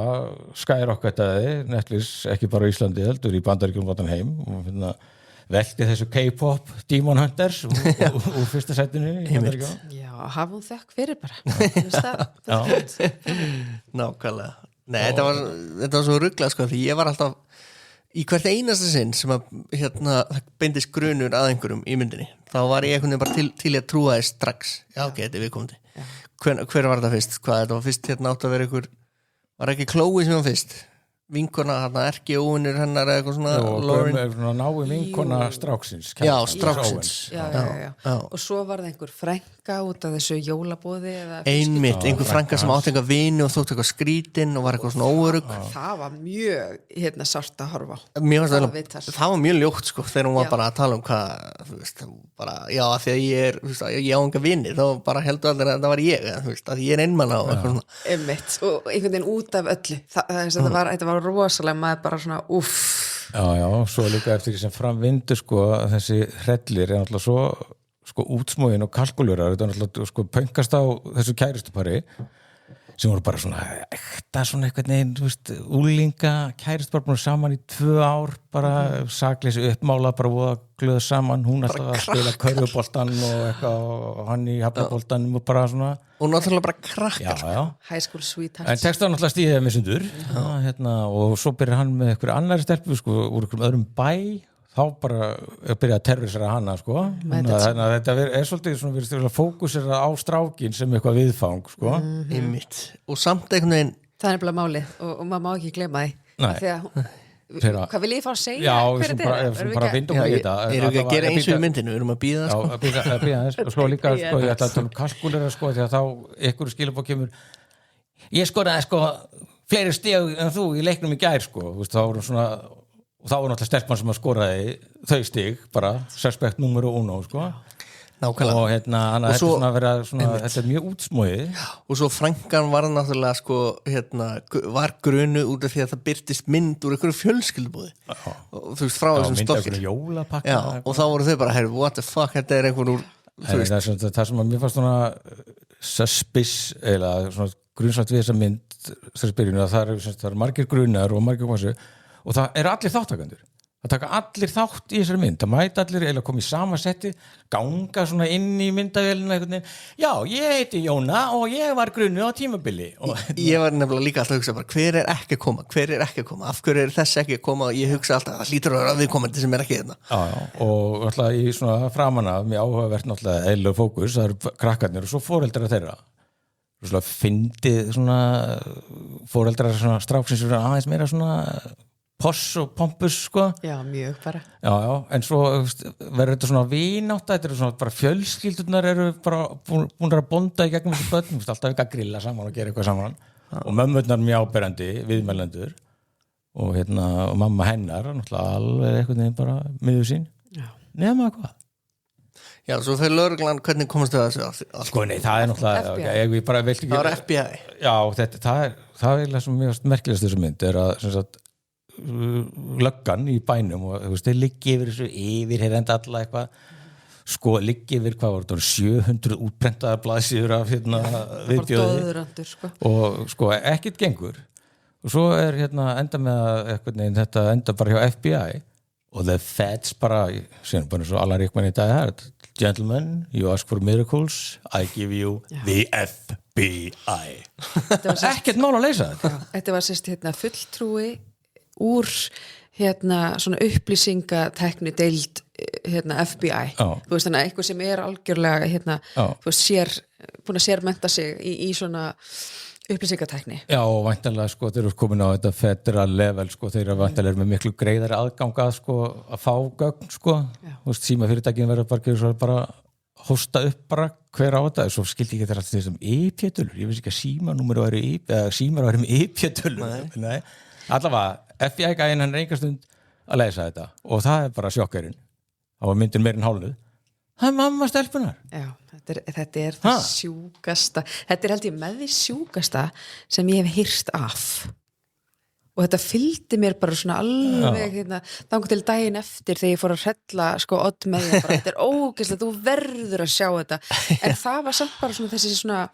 skyrocketaði Netflix, ekki bara í Íslandi heldur, í Bandaríkjum og allan heim og velti þessu K-pop Demon Hunters úr fyrsta sætinu Já, hafa hún þekk fyrir bara Nákvæmlega. Nei, þetta var svo ruglað sko, því ég var alltaf í hvert einasta sinn sem að það beindist grunur að einhverjum í myndinni, þá var ég einhvern veginn bara til að trúa þess strax. Já, ok, þetta er viðkomandi. Hver var þetta fyrst? Þetta var fyrst átt að vera einhver, var ekki Chloe sem var fyrst? Vinkona, erki óvinnur hennar eða eitthvað svona Lauren nái vinkona stráksins. Já, stráksins. Já. Og svo var það einhver frænka út af þessu jólabóði einmitt, einhver frænka sem átti einhver vini og þótt eitthvað skrítin og var eitthvað svona óörugg. Það var mjög sárt að horfa á. Það var mjög ljótt sko, þegar hún var bara að tala um hvað, þú veist, bara, já, því að ég á enga vini, þá bara heldur allir að það var ég, þú veist, að ég er einmann á eitthvað svona. Einmitt, og einhvern veginn út af öllu. Þetta var rosalega, maður bara svona Já, svo líka eftir því sem framvindur sko, þessi hrellir er náttúrulega sko útsmógin og kalkulerar, þetta er náttúrulega sko pöngast á þessu kæristupari sem voru bara svona ekta svona eitthvað neginn, þú veist, úlinga kærist bara búin saman í 2 ár bara sakleysi uppmála, bara voða glöð saman, hún alltaf að spila körfuboltan og eitthvað og hann í hafnaboltanum og bara svona og náttúrulega bara krakkar high school sweethearts en textaði náttúrulega stíðið með sundur og svo byrjar hann með einhverju annari stelpu sko, úr einhverjum öðrum bæ þá bara byrja að terrorisera hana sko. Þannig að þetta er svolítið svona verið fókusera á strákin sem eitthvað viðfang sko. Og samt einhvern veginn það er nefnilega málið og maður má ekki gleyma því því að hvað vil ég fá að segja já, hver þetta er bara vindum í þetta erum við að gera eins og í myndinu, við erum að býða sko. Býða sko líka sko, ég ætla að tala kalkulera sko því að þá ykkur skilabók kemur ég skoraði sko fleiri stig en þú í leiknum í gær sko, þú veist, þá voru svona og þá var náttúrulega stelpan sem að skoraði þau stig, bara suspect numero 1 sko. Nákvæmlega og þetta er svona að vera svona, þetta er mjög útsmóið og svo frænkan var náttúrulega sko, var grunu út af því að það byrtist mynd úr einhverju fjölskyldubúði og þú veist frá þessum stokki og þá voru þau bara, what the fuck, þetta er einhver úr það sem að mér fannst svona suspicious eða svona grunnsvægt við þessa mynd þess byrjunu að það er margir grunar og margir hvað og það eru allir þáttakandur það taka allir þátt í þessari mynd það mæta allir eða koma í sama setti ganga svona inn í myndavélina já, ég heiti Jóna og ég var grunnu á tímabili ég var nefnilega líka alltaf að hugsa bara, hver er ekki að koma af hverju er þessi ekki að koma og ég hugsa alltaf það hlýtur að vera viðkomandi sem er ekki hérna og alltaf í svona framan af mér áhugavert náttúrulega eðlilega fókus það eru krakkarnir og svo foreldrar þeirra svona fyndið svona foreldrar svona stráksins aðeins meira svona poss og pompus sko já, mjög bara en svo verður þetta svona vinátta þetta eru svona bara fjölskyldunar eru bara búin að bonda í gegnum þessu börn alltaf ekki að grilla saman og gera eitthvað saman og mömmurnar mjög áberandi viðmælendur og og mamma hennar náttúrulega alveg eitthvað nefn bara miður sín nema hvað já, svo fyrir lögreglan, hvernig komast þau að þessu sko nei, það er náttúrulega það var FBI já, það er það sem mjög merkilegast þessu mynd er að sem sagt löggan í bænum og þú veist, þeir liggi yfir þessu yfirheyrenda alla eitthvað sko liggi yfir hvað var þetta 700 útprentaðar blaðsíður af viðbjóði sko. og sko ekkert gengur og svo er enda með að þetta enda bara hjá FBI og the feds bara síðan bara svo Alan Rickman í dag her gentlemen, you ask for miracles I give you the FBI ekkert mál að leysa þetta var sérst fulltrúi úr svona upplýsingatekni deild FBI þú veist þannig að eitthvað sem er algjörlega þú veist búin að sérmennta sig í svona upplýsingatekni já og væntanlega sko þeir eru komin á þetta federal level sko þeir eru væntanlega með miklu greiðari aðgangað sko að fá gögn sko þú veist símafyrirtækin verður bara hósta upp bara hver á þetta svo skildi ég þetta alltaf þessum IP-tölur ég veist ekki að símanúmer væri eða símar væri með IP-tölur nei allavega FBI-gæinn hann er einhver stund að leysa þetta og það er bara sjokkarinn þá var myndin meir en hálfuð það er mamma stelpunar já, þetta er það sjúkasta þetta er held ég með því sjúkasta sem ég hef heyrt af og þetta fylgdi mér bara svona alveg þangur til daginn eftir þegar ég fór að hrella sko odd með því bara þetta er ógeðslega, þú verður að sjá þetta en það var samt bara svona þessi svona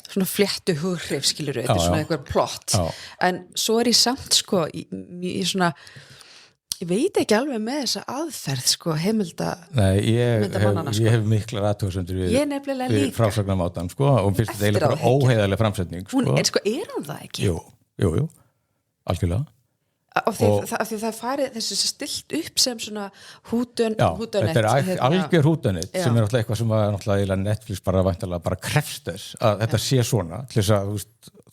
fléttu hughrif skilur þetta er svona eitthvað plott en svo er ég samt sko ég veit ekki alveg með þessa aðferð sko ég hef miklar aðtöðsendur við frásagnamátan sko og finnst þetta eiginlega bara óheiðarlega framsetning sko. Er hann það ekki? Jú, algjörlega af því það farið þessu stilt upp sem svona húdunett þetta er algjör húdunett sem er náttúrulega eitthvað sem var náttúrulega Netflix bara krefst þess að þetta sé svona til þess að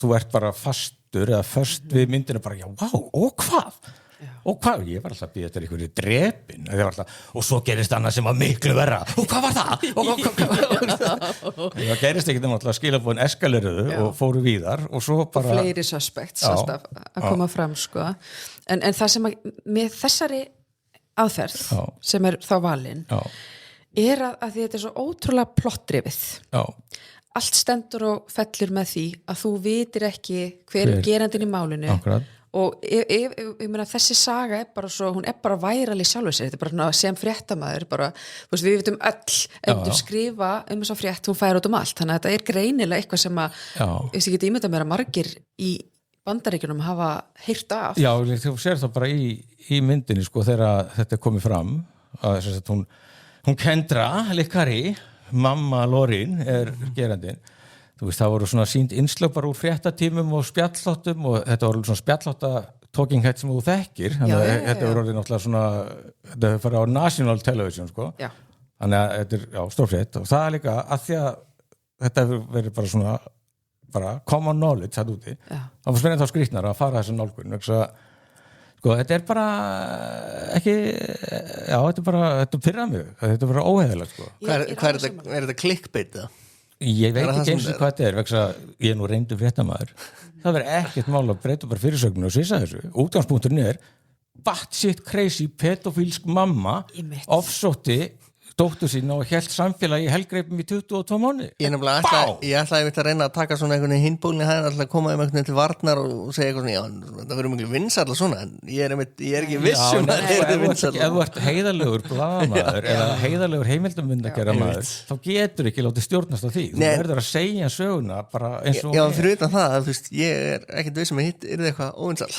þú ert bara fastur eða först við myndina bara já, vá, og hvað ég var alltaf að býða eftir einhverju drepin og svo gerist annað sem var miklu verra og hvað var það? Það gerist ekki náttúrulega skilabóðin eskaleruðu og fóru víðar og svo bara og fleiri suspects alltaf að koma fram sko en það sem með þessari aðferð sem er þá valin er að því þetta er svo ótrúlega plottdrifið allt stendur og fellir með því að þú vitir ekki hver er gerandinn í málinu og ég meina þessi saga er bara svo, hún er bara væral í sjálfu sér, þetta er bara svona sem fréttamaður bara, þú veist, við vitum öll skrifa þessa frétt, hún fær út allt, þannig að þetta er greinilega eitthvað sem að ég get ímynda mér að margir í Bandaríkjunum hafa heyrt af. Já, þú sér það bara í myndinni sko þegar þetta er komið fram að þess að hún Kendra Likari, mamma Lorin er gerandinn. Þú veist, það voru svona sýnd innslöpar úr fréttatímum og spjalláttum og þetta voru svona spjallótta talking head sem þú þekkir, þannig að þetta voru orðið náttúrulega svona, þetta er farið á national television sko. Já. Þannig að þetta er stórfrétt og það er líka að því að þetta hefur verið bara svona common knowledge það úti. Það var spennandi þá skrýtnar að fara þessu nálgun. Sko, þetta er bara ekki, þetta pyrrar mig, þetta er bara óheðilegt sko. Hvað er þetta clickbait það? Ég veit ekki eins og hvað þetta er, vegna ég er nú reyndur fréttamaður. Það verður ekkert mál að breyta bara fyrirsögnu og svissa þessu. Útgangspunkturinn er batshit crazy pedofílsk mamma ofsótti dóttur sín og hélt samfélagi í helgreipum í 22 mánuði. Ég ætlaði að reyna að taka svona einhvern hinbólni hæðin alltaf að koma einhvern veginn til varnar og segja eitthvað svona, það verður mjög vinsæll svona, en ég er ekki vissum að það er vinsæll. Ef þú ert heiðarlegur blaðamaður eða heiðarlegur heimildamvindagera-maður, þá getur ekki látið stjórnast á því. Þú verður að segja söguna bara eins og... Já, fyrir utan það, þú veist, ég er ekkert vissum að hitt er eitthvað óvinsæll.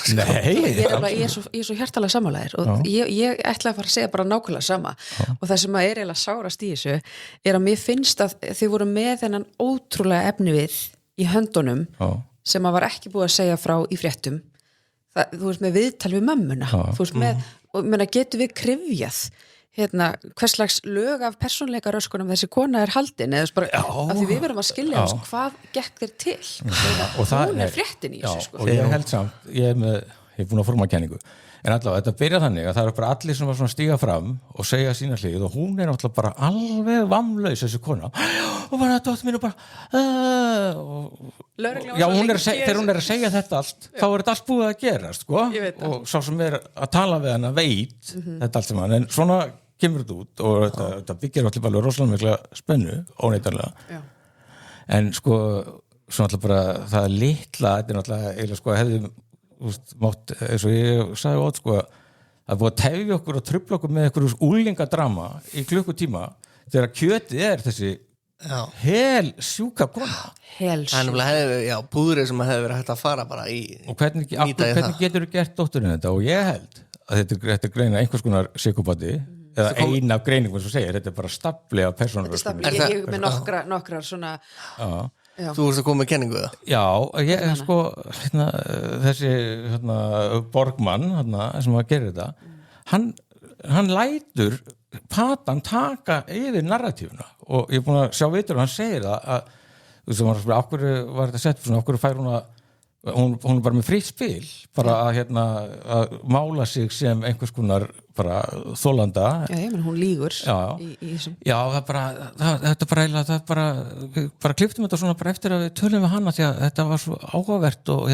Ég er svo hjartalega sammálaðir og ég ætla að fara að segja bara nákvæmlega sama og það sem að er sárast í þessu er að mér finnst að þið voru með þennan ótrúlega efnivið í höndunum sem að var ekki búið að segja frá í fréttum þú veist með viðtal við mömmuna þú veist með, og getur við krifjað hvers slags lög af persónleikaröskunum þessi kona er haldin eða bara af því við verum að skilja hvað gekk þér til og hún er fréttin í þessu sko. Og ég held samt, ég er búin að forma kenningu en allavega þetta byrja þannig að það eru bara allir sem var svona stíga fram og segja sína hlið og hún er náttúrulega bara alveg vamlaus þessi kona og bara dóttir mín og bara já þegar hún er að segja þetta allt þá er þetta allt búið að gera sko og sá sem er að tala við hana veit þetta allt sem hann en svona kemur þetta út og þetta byggir allir bara rosalega mikla spennu óneitanlega en sko svona alltaf bara það litla þetta er náttúrulega eiginlega sko hefði mátt, eins og ég sagði ótt sko að búið að tefja okkur og trufla okkur með einhverjum úlingadrama í klukkutíma þegar kjötið er þessi hel sjúka kona púðrið sem hefði verið hægt að fara bara í og hvernig getur þú gert dótturinn þetta og ég held að þetta er greina einhvers konar psykopati eða eina af greiningum sem segir þetta er bara stafli af persónuröskunum ég með nokkrar svona Þú vorst að koma með kenningu það? Já, ég sko þessi Borgmann sem að gera þetta hann lætur Patan taka yfir narratífuna og ég er búin að sjá vitur og hann segir það að þú veist, af hverju var þetta sett af hverju fær hún er bara með frítt spil bara að mála sig sem einhvers konar bara þolanda hún lýgur já, þetta bara klipptum þetta svona bara eftir að við tölum við hana því að þetta var svo áhugavert og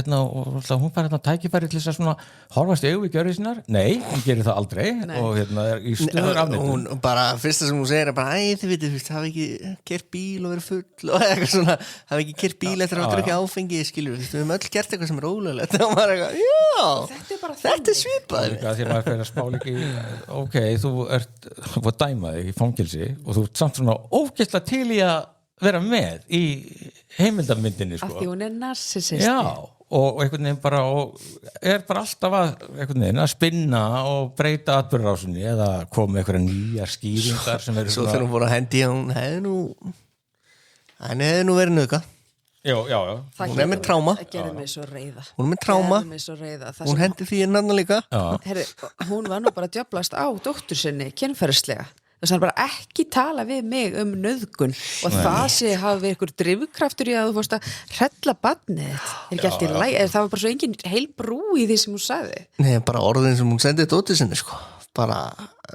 hún bara tækifæri til þess að svona horfast í augu í gjörðir sínar hún gerir það aldrei og er í stöður afneitun hún bara, fyrsta sem hún segir er bara þið vitið, hafa ekki kert bíl og verið full og eitthvað svona, hafa ekki kert bíl eftir að drukja áfengi, skilur við höfum öll gert eitthvað sem er ólöglegt og maður er eitthvað, þetta er svipað því maður fyrir að spála ekki ok, þú ert að dæma þig í fangilsi og þú ert samt svona ógeðslega til í að vera með í heimildamyndinni sko. Af því hún er narsisist og einhvern veginn bara og er bara alltaf að spinna og breyta atburðarásunni eða koma með einhverja nýjar skýringar sem eru svo þegar hún voru að hendi hún hefði nú verið nauðga Já. Hún er með tráma. Það gerði mig svo reiða. Hún er með tráma. Hún hendi því nanna líka. Herri, hún var nú bara að djöflast á dóttur sinni kynferðislega. Þess að bara ekki tala við mig nauðgun og það sé hafi verið ykkur drifkraftur í að þú fórst að hrella barnið. Er ekki allt í lagi? Það var bara svo engin heil brú í því sem hún sagði. Nei, bara orðin sem hún sendið dóttur sinni sko. Bara,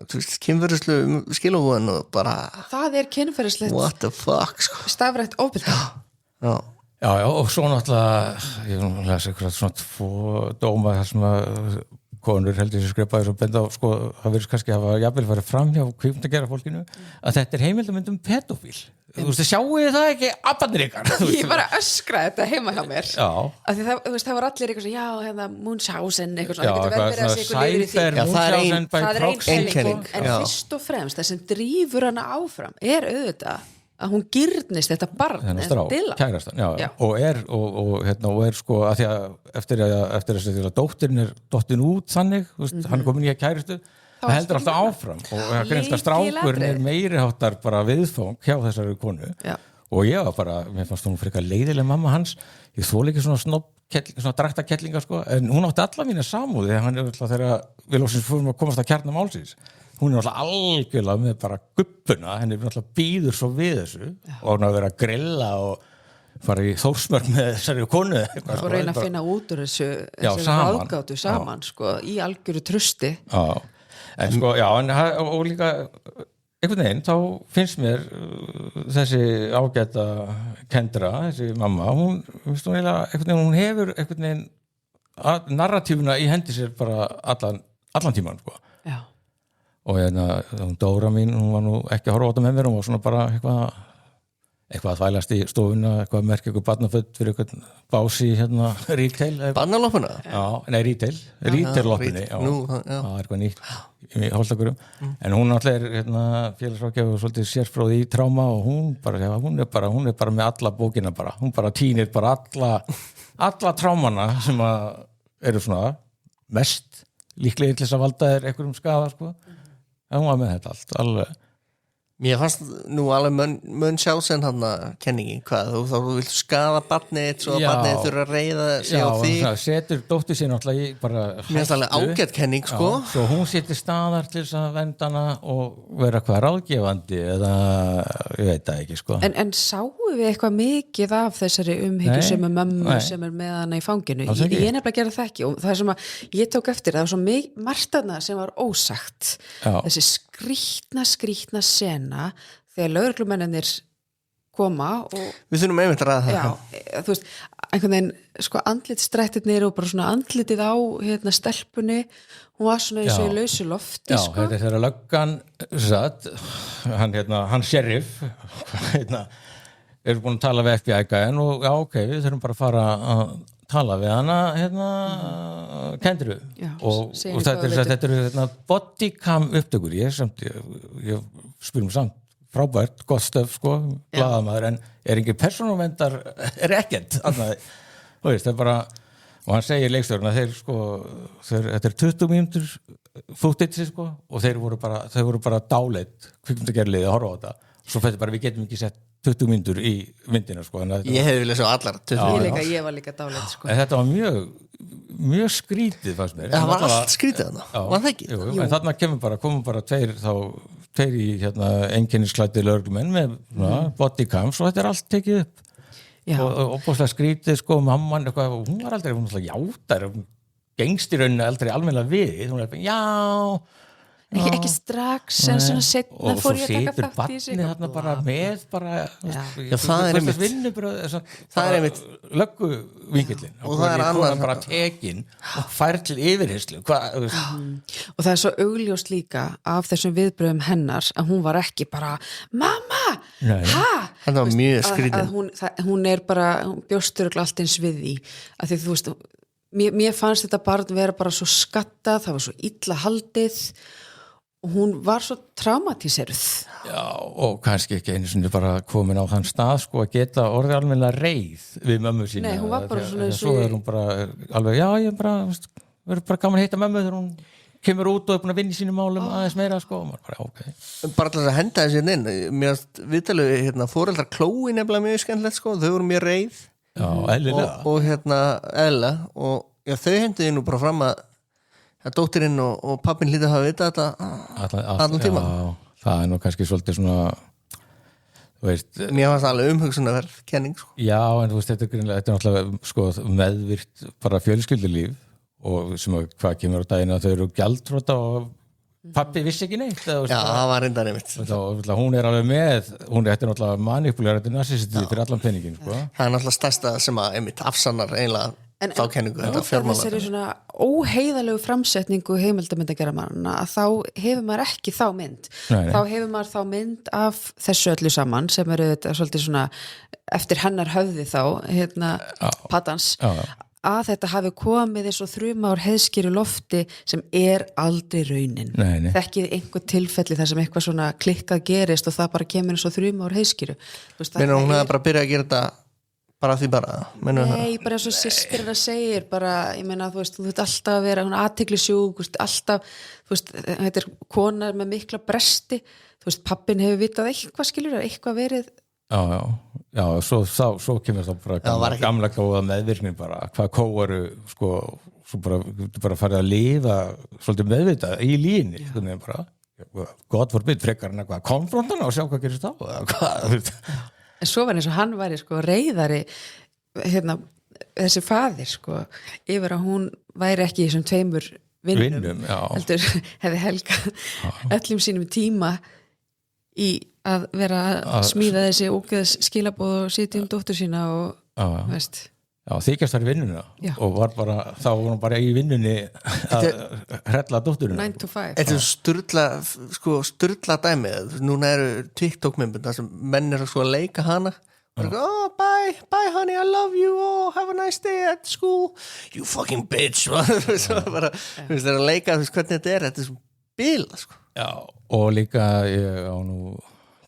þú veist, kynferðislu skilabúðin og bara það er kynferðislegt. What the fuck sko. Stafrætt ofbeldi. Já, og svo náttúrulega ég lesa eitthvað svona 2 dóma þar sem að konur heldur sem skrepaði svo benda á, sko, það verður kannski að hafa jafnvel farið fram hjá kvikmyndagera fólkinu að þetta heimildamynd pedofíl. Þú veist, sjáu það ekki abbarnir ykkar. Ég var að öskra þetta heima hjá mér Já. af því það var allir eitthvað svona, já, hérna Munchausen eitthvað Já, svona, það getur vel verið að sé eitthvað liður í því. Cypher, Já, það er ein- Munchausen by Það er ein proxy. kenning, en Já. fyrst og fremst það sem drífur hana áfram er auðvitað að hún gyrnist þetta barn Þennan strák, Dylan. kærastan, já. Já. Og er sko að því að eftir að dóttirin er dottin út þannig, þú veist, hann er komin í að kærastu það heldur alltaf áfram og það greinst að strákurinn er meiri háttar bara viðfang hjá þessari konu Já. og ég var bara, mér fannst hún frekar leiðileg mamma hans, ég þóla ekki svona draktakettlinga sko, en hún átti alla mína samúð þegar hann er alltaf þegar við lóksins fórum að komast að kjarna málsins hún er alltaf algjörlega með bara guppuna, henni er alltaf býður svo við þessu og hann að vera að grilla og fara í Þórsmörk með þessari konu og reyna að finna út úr þessu saman. ráðgátu saman sko, í algjöru trusti Já, en sko, já, og líka einhvern veginn, þá finnst mér þessi ágæta Kendra, þessi mamma, hún hún hefur einhvern veginn narratífuna í hendi sér bara allan tíman, sko. Já. Og hún Dóra mín, hún var nú ekki að horfa á þetta með mér, hún var svona bara eitthvað að þvælast í stofuna, eitthvað að merkja eitthvað barnafödd fyrir eitthvað bási retail. Barnaloppuna? Já, nei, retail-loppinni, já. Nú, já. Það er eitthvað nýtt í Holtakurum. En hún alltaf er félagsráðgjafi og svolítið sérfróði í tráma og hún er bara með alla bókina bara. Hún bara tínir bara alla trámana sem eru svona mest líklega til þess að valda þér einhverjum skaða, sko. En hún var með þetta alveg. Mér fannst nú alveg Munchausen hann kenningin, hvað, þú vilt skaða barnið eitt svo að barnið þurfa að reyða sig á því. Já, setur dóttir sér náttúrulega í bara Mér finnst alveg ágætt kenning, sko. Já, svo hún setur staðar til þess að venda hana og vera hvað ráðgefandi eða ég veit það ekki, sko. En sáum við eitthvað mikið af þessari umhyggju sem er mömmu sem er með hana í fanginu? Ég nefnilega gera það ekki og það er sem að ég tók eftir það var svo margt þarna sem var ósagt. Þessi skrýtna sena þegar lögreglumennir koma og við þurfum einmitt að ræða það. Já, þú veist, einhvern veginn sko andlitsdrættirnir og bara svona andlitið á stelpunni, hún var svona eins og í lausu lofti. Já, sko. þetta er þegar löggan hann sheriff er búin að tala við FBI-gæðin og já, ok, við þurfum bara að fara að tala við hana Kendru og þetta eru bodycam upptökur ég spyrum samt frábært, gott stöf sko, blaðamaður en er engin persónuvendar ekkert þú veist, það er bara og hann segir leikstjórn að þeir sko þetta er 20 mínútur footage sko og þeir voru bara dáleitt kvikmyndagerðliði að horfa á þetta svo fyrir bara við getum ekki sett 20 mínútur í myndina sko. Ég hefði viljað svo allar 20 mínútur. Ég var líka dáleitt sko. En þetta var mjög skrítið fannst mér. Það var allt skrítið þarna, var það ekki? Jú. En þarna komum bara tveir í einkennisklæddir lögreglumenn með bodycams og þetta er allt tekið upp. Og bóðslega skrítið sko, mamman eitthvað, hún var aldrei, hún var játar, gengst í rauninu aldrei almennilega við, hún er já ekki strax en svona setna fór ég að taka þátt í sig og svo setur barnið þarna bara með það er einmitt lögguvingillin og það er annar bara tekin og fær til yfirheyslu og það er svo augljóst líka af þessum viðbröðum hennar að hún var ekki bara mamma, það var mjög skrítið hún er bara, hún bjóstur allt eins við því að því þú veist mér fannst þetta barn vera bara svo skattað, það var svo illa haldið og hún var svo traumatiseruð. Já, og kannski ekki einu sinni bara komin á þann stað sko að geta orðið almennilega reið við mömmu sína. Nei, hún var bara svona svo er hún bara alveg, já, ég verður bara gaman að hitta mömmu þegar hún kemur út og er búin að vinna í sínum málum aðeins meira sko og maður bara, ok. Bara til að henda þessi inn, mér viðtalið foreldrar Chloe nefnilega mjög skemmtilegt sko, þau voru mjög reið. Já, eðlilega. Og eðlilega og já, þau henduði nú bara fram að dóttirinn og pappin hlýta að hafa vitað þetta allan tíma. Já, það er nú kannski svolítið svona þú veist. Mér fannst alveg umhugsunarverð kenning sko. Já, en þú veist, þetta er náttúrulega sko meðvirt bara fjölskyldulíf og sem að hvað kemur á daginn að þau eru gjaldþrota og pappi vissi ekki neitt. Já, það var reyndar einmitt. Hún er alveg með, þetta er náttúrulega manipulerandi narsistið fyrir allan peningin sko. Það er náttúrulega stærsta sem að einmitt afsannar einlega þá kenningu þetta fjármála þessari svona óheiðalegu framsetningu heimildamyndageramanna að þá hefur maður ekki þá mynd Nei. þá hefur maður þá mynd af þessu öllu saman sem eru þetta svolítið svona eftir hennar höfði þá Pattans að þetta hafi komið eins og þrjumár heiðskýru lofti sem aldrei raunin Nei. þekkið einhver tilfelli þar sem eitthvað svona klikkað gerist og það bara kemur eins og þrjumár heiðskýru Meina hún hefði bara byrjað að gera þetta bara því bara Nei, bara eins og systirina segir bara, ég meina, þú ert alltaf að vera athyglisjúk, alltaf þetta konar með mikla bresti pappin hefur vitað eitthvað skilur eitthvað verið Já, svo kemur það bara gamla góða meðvirkning bara, hvað kóaru sko, svo bara farið að lifa svolítið meðvitað í líni bara, gott forbid frekar en eitthvað konfrontana og sjá hvað gerist á hvað En svo var eins og hann væri sko reyðari þessi faðir sko yfir að hún væri ekki í þessum tveimur vinnum heldur hefði helgað öllum sínum tíma í að vera að smíða þessi ógeðs skilaboð og sitja dóttur sína og veist þykjast þar í vinnuna og þá var hún bara í vinnunni að hrella dótturina 9 to 5 Þetta sturla dæmið núna eru TikTok-myndbönd þar sem menn eru að leika hana oh, bye honey, I love you oh, have a nice day at school you fucking bitch bara, það er að leika hvernig þetta er svo bila sko. Já, og líka ég á nú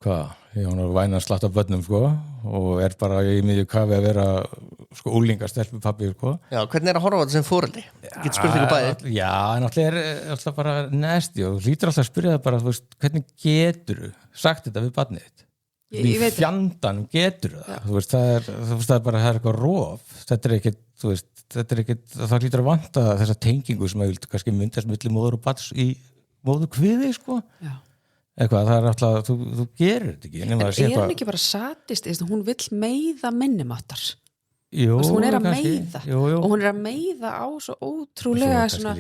væna slatt af börnum sko og bara í miðju kafi að vera sko úlingar stelpu pabbi sko. Já, hvernig að horfa á þetta sem foreldi? Getur spurt ykkur bæði? Já, náttúrulega alltaf bara næsti og hlýtur alltaf að spyrja það bara hvernig getur sagt þetta við barnið þitt? Í fjandanum getur það það er bara eitthvað rof þetta er ekkit það hlýtur að vanta þessa tengingu sem að kannski myndast milli móður og barns í móður kviði sko Já eitthvað, það er alltaf, þú gerir þetta ekki en hún ekki bara satist hún vill meiða minnumáttar hún að meiða og hún að meiða á svo ótrúlega svona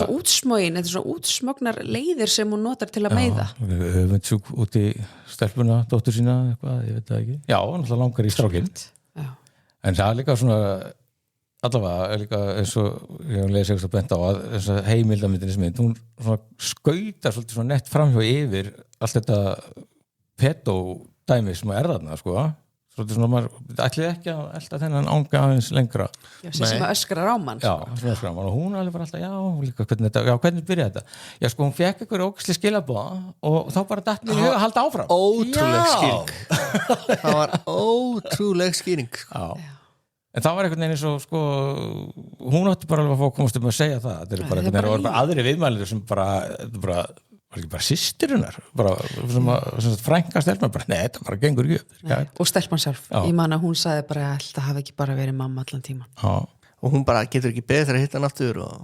útsmógin, þetta er svona útsmognar leiðir sem hún notar til að meiða öfundsjúk út í stelpuna dóttur sína, eitthvað, ég veit það ekki já, hann alltaf langar í strákinn en það er líka svona allavega líka eins og ég lesi eitthvað bent á að heimildamyndinismynd hún skautar svolítið svona nett framhjá yfir allt þetta pedódæmi sem er þarna sko svolítið svona maður ætli ekki að elta þennan ánga aðeins lengra sem að öskrar á mann já, sem öskrar á mann og hún alveg bara alltaf líka hvernig byrjaði þetta já sko hún fekk einhverju ógeðsleg skilaboða og þá bara datt mér í huga að halda áfram ótrúleg skýring það var ótrúleg skýring já En það var einhvern veginn eins og sko hún átti bara alveg að fá að komast að segja það þetta er bara einhvern veginn bara aðri viðmælendur sem var ekki bara systirinnar bara sem frænka stelpan bara, nei, þetta bara gengur ekki og stelpan sjálf, ég man að hún sagði bara að það hafi ekki bara verið mamma allan tíman og hún bara getur ekki beðið þegar að hitta hann aftur og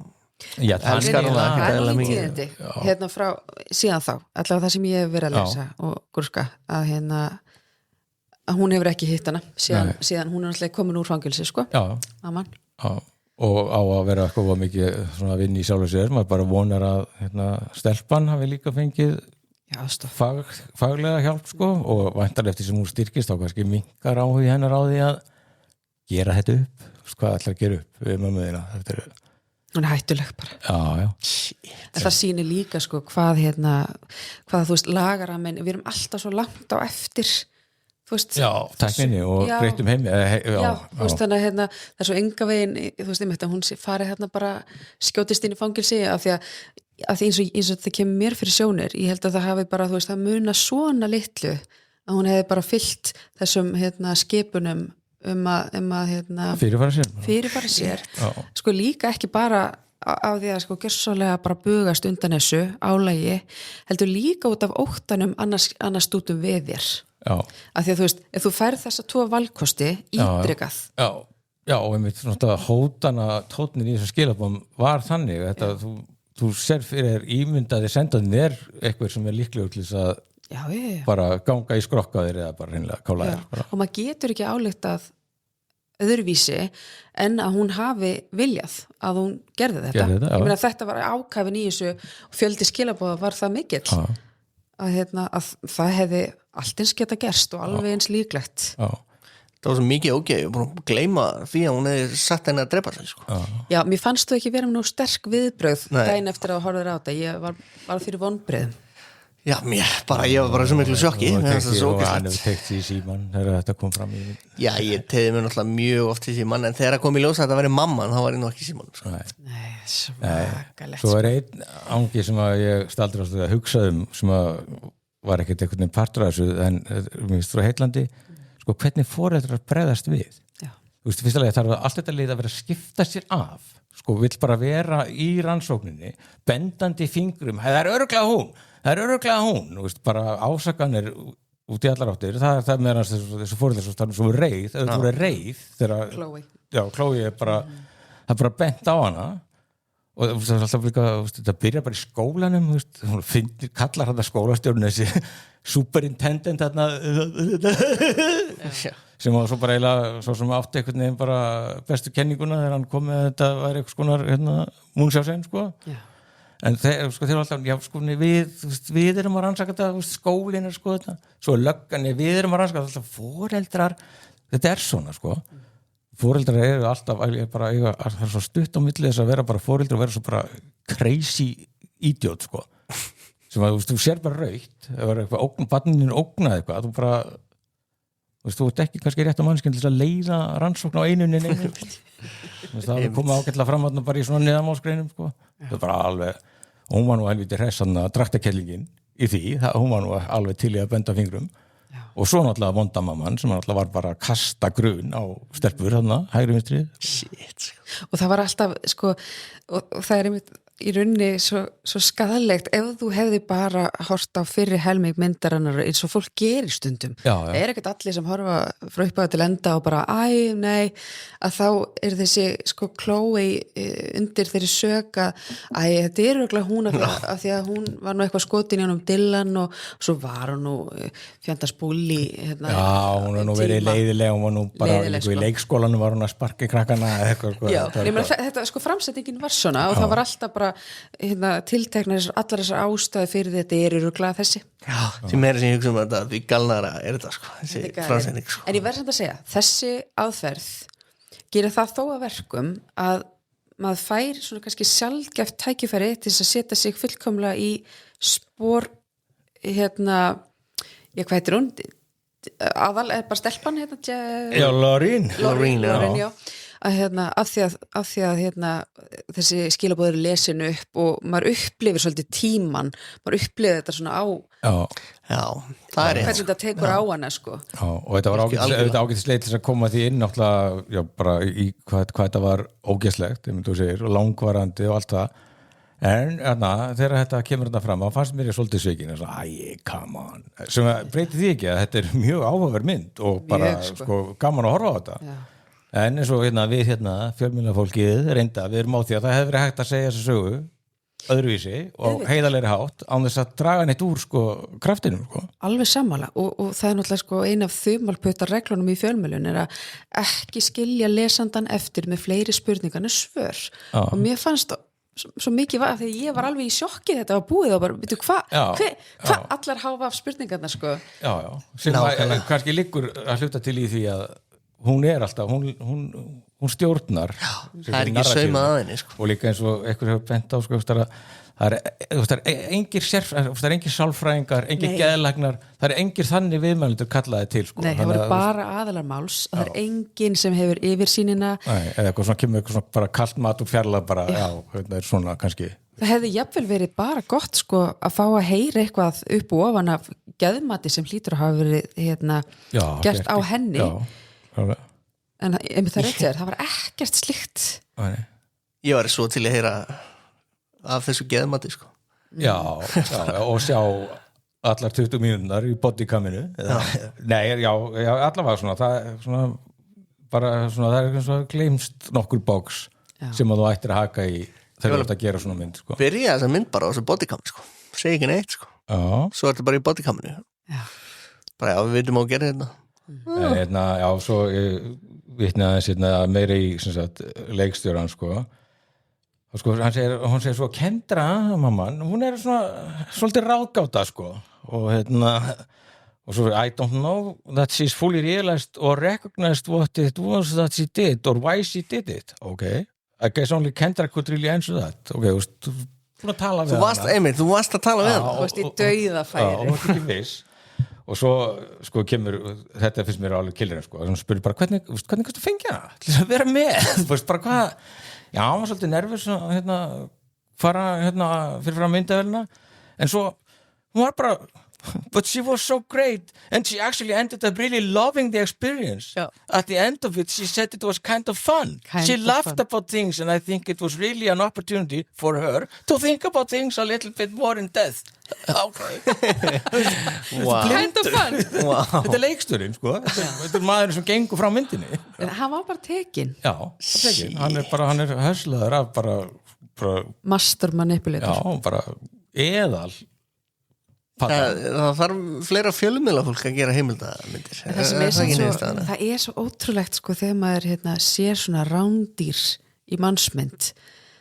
elskar hún það er lítiðindi hérna frá síðan þá, allavega það sem ég hef verið að lesa og gúrska að hún hefur ekki hitt hana síðan hún er alltaf komin úr fangilsi sko og á að vera eitthvað mikið svona að vinna í sjálfu sér maður bara vonar að stelpan hafi líka fengið faglega hjálp sko og væntanlega eftir sem hún styrkist þá kannski minkar áhugi hennar á því að gera þetta upp hvað ætlar að gera upp við mömmuðina hún er hættuleg bara en það sýnir líka sko hvað þú veist lagaramin við erum alltaf svo langt á eftir tækninni og breytum heimi þannig að það er svo enga veginn þú veist hún farið bara skjótist inn í fangilsi af því að eins og það kemur mér fyrir sjónir ég held að það hafi bara, þú veist, það muna svona litlu að hún hefði bara fyllt þessum skipunum að fyrirfara sér sko líka ekki bara á því að sko gjörsálega bara bugast undan þessu álægi heldur líka út af óttanum annars stútum við þér af því að þú veist, ef þú færð þessa 2 valkosti ítrykkað og einmitt svona hótana tónnin í þessu skilabóm var þannig þetta, þú sér fyrir ímyndaði sendaðin eitthvað sem líklegur til þess að bara ganga í skrokkaðir eða bara reynilega kála þér og maður getur ekki ályktað öðruvísi en að hún hafi viljað að hún gerði þetta ég meina þetta var ákafin í þessu fjöldi skilabóða var það mikill að það hefði allt eins geta gerst og alveg eins líklegt það var svo mikið ógeð, ég var búin að gleyma því að hún hefði sagt henni að drepa sig sko. Já, mér fannst þú ekki vera með nú sterk viðbrögð Nei. daginn eftir að horfa þér á þetta, ég var fyrir vonbrigðum. Já, ég var bara svo miklu sjokki og mér fannst það svo hann ógeðslegt. hefur tekt því í síman þegar þetta kom fram í Já, ég tegði mér náttúrulega mjög oft í síman en þegar það kom í ljósa að þetta væri mamman þá var ég nú ekki í síman sko. Nei, svakalegt. svo er einn angi sem að ég staldur að hugsa sem að var ekkert einhvern veginn partur af þessu en mér finnst frá Heitlandi sko hvernig foreldrar bregðast við Já. þú veist, fyrst alveg þarf allt þetta lið að vera að skipta sér af sko, vill bara vera í rannsókninni bendandi fingrum, það er örugglega hún þú veist, bara ásakanir út í allar áttir, það er meðan þessu foreldrar svo reið, það voru reið þegar Chloe er bara það er bara bent á hana og það er alltaf líka, þetta byrjar bara í skólanum hún kallar hann að skólastjórn þessi superintendent sem var svo bara eiginlega svo sem átti einhvern veginn bara bestu kenninguna þegar hann kom með þetta væri eitthvað skonar múnsjásen sko. En þeir var alltaf já, sko, við erum að rannsaka þetta skólinn er sko þetta svo löggan við erum að rannsaka þetta alltaf foreldrar þetta er svona sko foreldrar eru alltaf bara, það er svo stutt á milli þess að vera bara foreldrar og vera svo bara crazy idiot sko sem að þú sér bara raukt það var eitthvað barninu ógnað eitthvað þú bara þú ert ekki kannski rétt á mannskinn til þess að leiða rannsókn á einunni það er komið ágætlega fram bara í svona neðamálsgreinum sko það er bara alveg hún var nú helviti hressan að draktakellingin í því hún var nú alveg til í að benda fingrum og svo náttúrulega vondamamman sem náttúrulega var bara að kasta grun á stelpur hægri vinstri og það var alltaf sko og það er einmitt í rauninni svo skaðlegt ef þú hefði bara hort á fyrri helming myndarinnar eins og fólk gerir stundum það er ekkert allir sem horfa frá upphæðu til enda og bara nei að þá er þessi sko Chloe undir þeirri sög að þetta er örugglega hún af því að hún var nú eitthvað skotin í honum Dylan og svo var hún nú fjandast búli hún var nú verið leiðileg hún var nú bara sko. í leikskólanum var hún að sparka í krakkana eitthvað, sko, þetta sko framsetningin var svona og það var alltaf bara tiltekna allar þessar ástæði fyrir þetta er örugglega þessi því meira sem ég hugsa þetta því galnara er þetta sko þessi framsetning sko. En ég verð samt að segja, þessi aðferð gerir það þó að verkum að maður fær svona kannski sjaldgæft tækifæri til þess að setja sig fullkomlega í spor hvað heitir hún? Aðal, er bara stelpan Loreen já af því að þessi skilaboð eru lesin upp og maður upplifir svolítið tíman maður upplifir þetta svona á já, það er hvernig þetta tekur á hana sko og þetta var ágætisleið til að koma því inn náttúrulega bara í hvað þetta var ógeðslegt og langvarandi og allt það en þegar þetta kemur þetta fram þá fannst mér ég svolítið svikin come on sem breyti því ekki að þetta er mjög áhugaverð mynd og bara sko gaman að horfa á þetta en eins og við fjölmiðlafólkið reynda, við erum á því að það hefði verið hægt að segja þessu sögu öðruvísi og heiðarlegri hátt án þess að draga neitt úr sko kraftinum sko. Alveg sammála og það er náttúrulega sko ein af þumalputtar reglunum í fjölmiðlun er að ekki skilja lesandan eftir með fleiri spurningar en svör og mér fannst svo mikið var því ég var alveg í sjokki þetta var búið og bara, veitu hvað allar háfa af spurningarna sko sem kannski liggur að hluta til í því að hún er alltaf, hún stjórnar það er ekki saumað að henni sko. og líka eins og einhver hefur bent á sko, það er engir sálfræðingar, engir geðlæknar það er engir þannig viðmælendur kallaði til sko. Nei, það voru bara aðalar máls það er enginn sem hefur yfirsýnina eða eitthvað svona kemur eitthvað svona bara kalt mat og fjarlæð bara, þetta er svona kannski það hefði jafnvel verið bara gott sko að fá að heyra eitthvað upp og ofan af geðmati sem hlýtur að hafa verið gert á henni en það rétt sér, það var ekkert slíkt ég var svo til að heyra af þessu geðmati sko. og sjá allar 20 mínútur í bodycaminu allavega svona það er svona bara svona, það er svona gleymst nokkur box sem að þú ættir að haka í þegar þú ert að gera svona mynd sko. byrja þessa mynd bara á þessu bodycam sko. segi ekki neitt sko. svo ertu bara í bodycaminu bara við vitum á að gera þetta svo vitna aðeins meira í leikstjóran sko hann segir svo Kendra mamman, hún er svona svolítið ráðgáta sko og og svo I don't know that she's fully realized or recognized what it was that she did or why she did it okay, I guess only Kendra could really answer that okay, þú búin að tala við hana þú varst að tala við hana Þú varst í dauðafæri og varst ekki viss og svo sko kemur þetta finnst mér alveg killirinn sko og hún spurði bara hvernig kannstu fengja hana til að vera með þú veist bara hvað já, hann var svolítið nervus fara fyrir frá myndavélina en svo hún var bara but she was so great and she actually ended up really loving the experience at the end of it she said it was kind of fun she laughed about things and I think it was really an opportunity for her to think about things a little bit more in depth okay Kind of fun Þetta er leiksturinn sko þetta er maður sem gengur frá myndinni En hann var bara tekinn Já, tekin. Hann er höslaður af bara Master manipulator Já, bara eðal það þarf fleira fjölmiðla fólk að gera heimildamindir það er svo ótrúlegt sko þegar maður sér svona rándýr í mannsmynd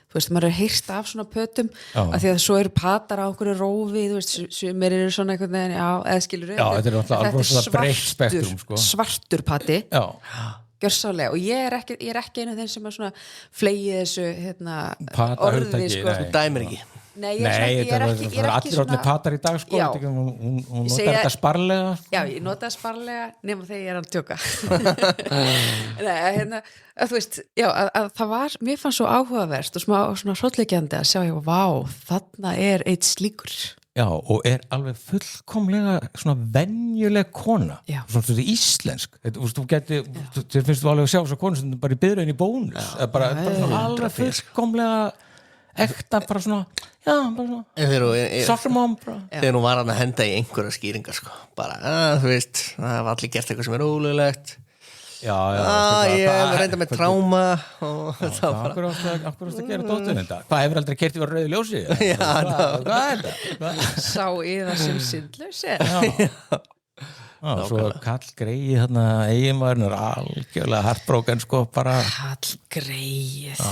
þú veist, maður er heyrt af svona pötum af því að svo eru patar á okkur rófi þú veist, sumir eru svona einhvern veginn eða skilur þetta er alveg breitt spektrum sko. Svartur pati Já gjörsálega og ég er ekki einu af þeim sem að svona fleigi þessu orði sko. Þú dæmir ekki Nei, ég er ekki allir svona patar í dag sko hún notar þetta sparlega sko. Já, ég nota það sparlega nema þegar ég er að tjóka Nei, að þú veist já, að það var, mér fannst svo áhugaverst og smá svona hrollvekjandi að sjá ég, vá, þarna er eitt slíkur Já, og er alveg fullkomlega svona venjuleg kona svona íslensk þú geti, þér finnst þú alveg að sjá svo konu sem bara í byrðin í bónus bara alveg fullkomlega ekta bara svona bara svona soccer mom þegar hún var að henda í einhverja skýringar sko. bara, þú veist, það var allir gert eitthvað sem er ólöglegt ég hef reynda með tráma og það bara akkur ást að gera dóttur þetta hvað hefur aldrei kert yfir rauðu ljósi hvað er þetta sá yða sem syndlaus svo Kall Greið þarna eiginmaðurinn er algjörlega heartbroken sko bara Kall Greið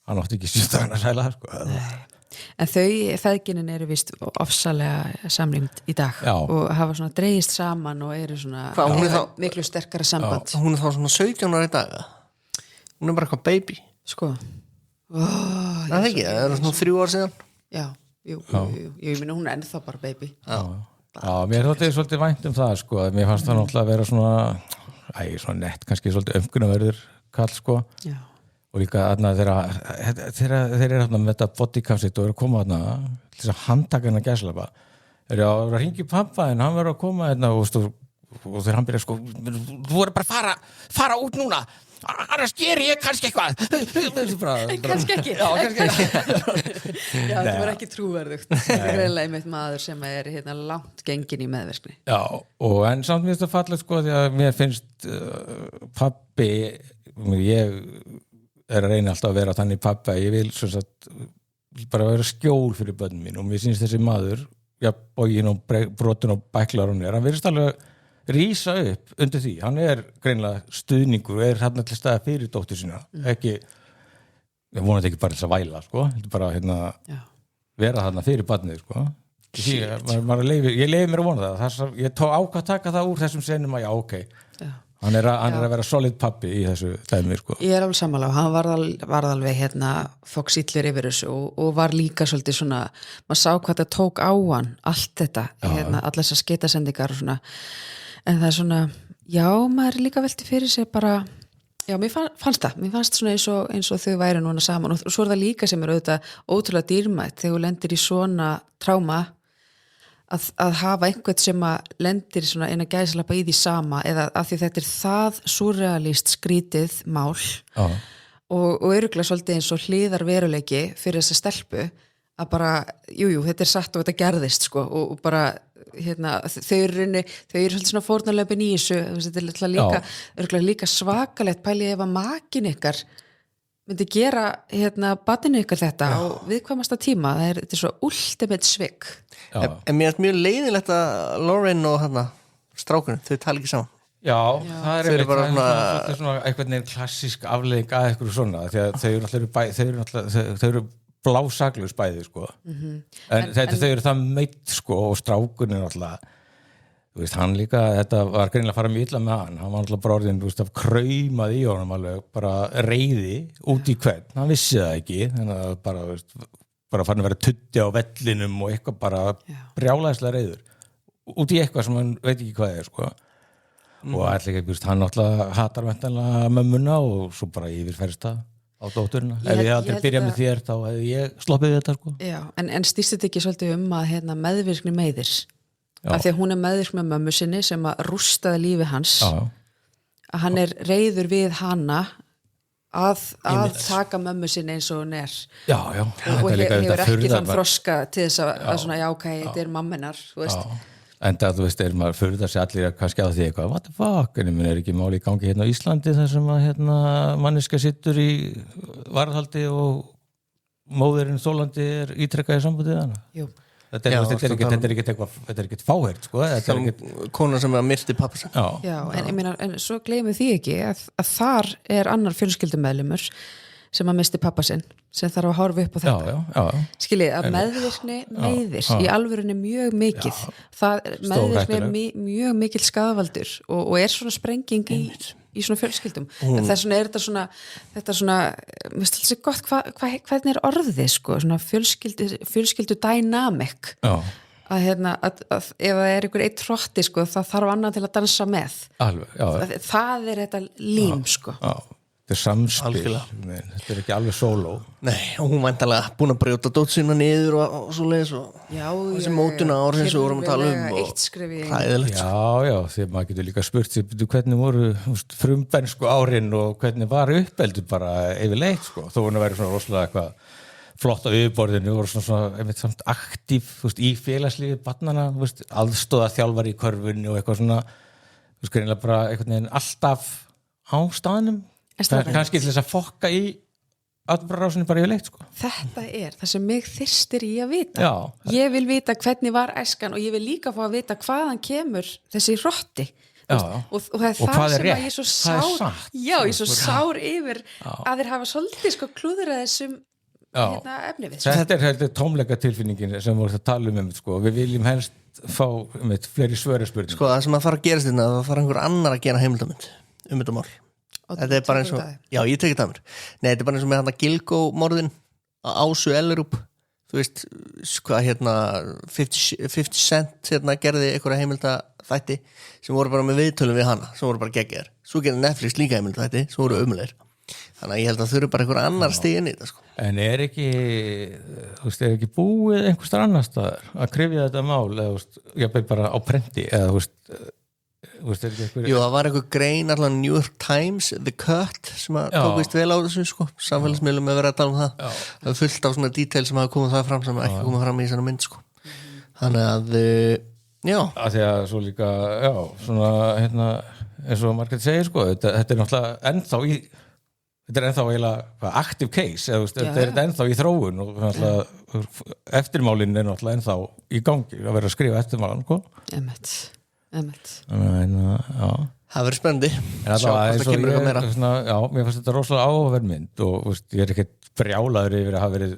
hann átti ekki sjöndagana sæla sko. En feðginin eru vist ofsalega samlímt í dag og hafa svona dreigist saman og eru svona miklu sterkara samband hún er þá svona 17 ára í dag hún er bara eitthvað baby sko það er ekki, það er svona 3 ár síðan ég meina hún er ennþá bara baby mér þótti svolítið vænt það sko mér fannst það náttúrulega að vera svona svona nett, kannski svolítið ömkunarverður Kall sko og líka þeir eru með þetta bodycam-sitt og eru að koma til þess að handtaka hennar gæslapa eru að ringi pappa en hann verður að koma og þegar hann byrja sko þú verður bara fara út núna annars ger ég kannski eitthvað kannski ekki þetta var ekki trúverðugt þetta er eiginlega einmitt maður sem er langt gengin í meðverkni en samt mér finnst það fallegt sko því að mér finnst pabbi ég er að reyna alltaf að vera þannig pappa ég vil svo sagt bara vera skjól fyrir börnum mín og mér finnst þessi maður boginn og brotin og bæklar hann virðist alveg rísa upp undir því, hann er greinilega stuðningur og er hann til staða fyrir dóttur sína ekki, ég vonandi ekki bara til að væla sko, bara vera þarna fyrir barnið sko ég leiði mér að vona það ég ákvað að taka það úr þessum senum að ok hann er að vera solid pappi í þessu dæmi sko. Ég er alveg sammála og hann var alveg fók sýtlir yfir þessu og var líka svolítið svona, maður sá hvað það tók á hann allt þetta, allar þessar skeitasendingar og svona, en það er svona maður er líka velti fyrir sig bara, mér fannst svona eins og þau væri núna saman og svo er það líka sem er auðvitað ótrúlega dýrmætt þegar þú lendir í svona tráma að hafa einhvern sem að lendir svona inn að gæslappa í því sama eða af því þetta er það surrealist skrítið mál og örugglega svolítið eins og hliðar veruleiki fyrir þessa stelpu að bara, þetta er satt og þetta gerðist sko og bara þau eru svolítið svona fórnarlöpin í þessu þetta er örugglega líka svakalegt pælið ef að makin ykkar myndi gera barninu ykkar þetta á viðkvæmasta tíma þetta er svo ultimate svik en mér er mjög leiðilegt að Lauren og strákunum, þau tala ekki saman það er svona einhvern veginn klassísk afleiðing að eitthvað svona því að þau eru blásaklaus bæði sko en þau eru það meitt sko og strákunum alltaf þú veist, hann líka, þetta var greinilega að fara mjög illa með hann var alltaf bara orðin, þú veist, að kraumað í honum alveg, bara reiði út í hvern, hann vissi það ekki þannig að bara, þú veist, bara farin að vera tutti á vellinum og eitthvað bara brjálæðislega reiður út í eitthvað sem hann veit ekki hvað sko og allir ekki, hann náttúrulega hatar ventanlega mömmuna og svo bara yfirferðist það á dótturina ef ég aldrei byrjað með þér þá hefði ég sloppið þetta sko. Já, en stýrst þetta ekki svolítið að meðvirkni meiðir af því að hún meðvirk með mömmu sinni sem að rústaði lífi hans að hann reiður við hana að taka mömmu sinni eins og hún já, og hefur ekki þann þroska til þess að svona, já, ok, þetta mammenar, þú veist en það, þú veist, maður furðar sig allir kannski á því eitthvað, what the fuck en ég ekki máli í gangi hérna á Íslandi þar sem að manneska sittur í varðhaldi og móðurinn þólandi ítrekkaði sambandið hana Jú. Þetta er ekkert fáhert sko. Þetta er ekkert kona sem myrti pappa sinn Já, en ég meina, en svo gleymið því ekki að þar annar fjölskyldumeðlimur sem að misti pappa sinn sem þarf að horfa upp á þetta skiljið að meðvirkni meiðir í alvörunni mjög mikið meðvirkni mjög mikil skaðvaldur og svona sprenging í svona fjölskyldum en þess vegna þetta svona mér finnst þetta gott hvernig orðið sko, svona fjölskyldu dynamic að ef það einhver eitt hrotti sko, það þarf annan til að dansa með alveg, það þetta lím sko þetta samspil, þetta ekki alveg sóló Nei, og hún væntanlega búin að brjóta dót sína niður og svo leiðis og þessi mótuna ársins og vorum að tala hræðilegt Já, því maður getur líka spurt sig hvernig voru frumbensku árin og hvernig var uppeldur bara yfirleitt sko, þó hún að vera svona rosalega eitthvað flott á yfirborðinu voru svona einmitt samt aktív í félagslífi barnana, aðstóða þjálfar í körfunni og eitthvað svona greinilega bara einhvern veginn alltaf á staðnum kannski til þess að fokka í atburðarásinni bara yfirleitt sko. Þetta það sem mig þyrstir í að vita ég vil vita hvernig var æskan og ég vil líka fá að vita hvaðan kemur þessi hrotti og það er það sem að ég er svo sár ég er svo sár yfir að þeir hafa svolítið sko klúður að þessum efni við Þetta er tómleika tilfinningin sem voru að tala sko. Við viljum helst fá fleiri svöri spurning sko, það sem að fara að gerast þetta það fara einhver annar að gera heimildamönd þetta mál þetta bara eins og, já ég tekið það mér nei, þetta bara eins og með Gilgo morðin á Ásu Ellerup þú veist, hvað 50 Cent gerði einhverja heimildaþætti sem voru bara með viðtölum við hana, sem voru bara geggjaðir svo gerði Netflix líka heimildaþætti, sem voru umulegir þannig að ég held að þau eru bara einhver annar stig inn í þetta sko. En ekki þú veist, ekki búið einhverstar annar staðar að krifja þetta mál eða, ég beð bara á prenti eða, þú veist Jú, það var einhver grein allan New York Times, The Cut sem að tókist vel á þessu sko, samfélagsmiðlum að vera að tala um það er fullt af svona detail sem hafa komið það fram sem ekki komið fram í þessana mynd sko þannig að, að því að svo líka, svona eins og Margrét segir sko, þetta er náttúrulega ennþá eiginlega active case, þetta er ennþá í þróun og eftirmálin er náttúrulega ennþá í gangi að vera að skrifa eftirmálan sko það verður spennandi sjá hvað það kemur eitthvað meira mér fannst þetta rosalega áhugaverð mynd og ég er ekkert brjálaður yfir að hafa verið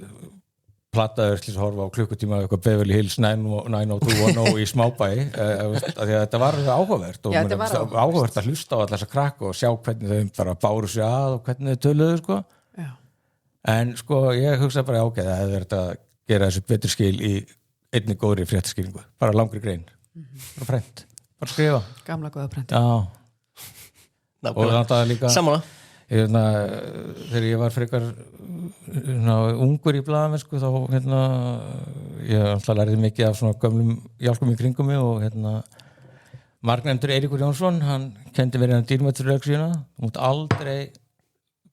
plattaður til að horfa á klukkutíma eitthvað Beverly Hills 90210 í smábæ þetta var áhugavert og áhugavert að hlusta á allar þessa krakka og sjá hvernig þau bara báru sig að og hvernig þau töluðu sko. En sko ég hugsa bara það hefði verið að gera þessu betur skil í einni góðri fréttaskýringu, bara langri grein bara prent, bara skrifa gamla góða prent og það líka sammála þegar ég var frekar ungur í blaðamennsku þá ég alltaf lærði mikið af svona gömlum hjálpum í kringum mig og margnefndur Eiríkur Jónsson hann kendi mér dýrmætturregsíuna þú mátt aldrei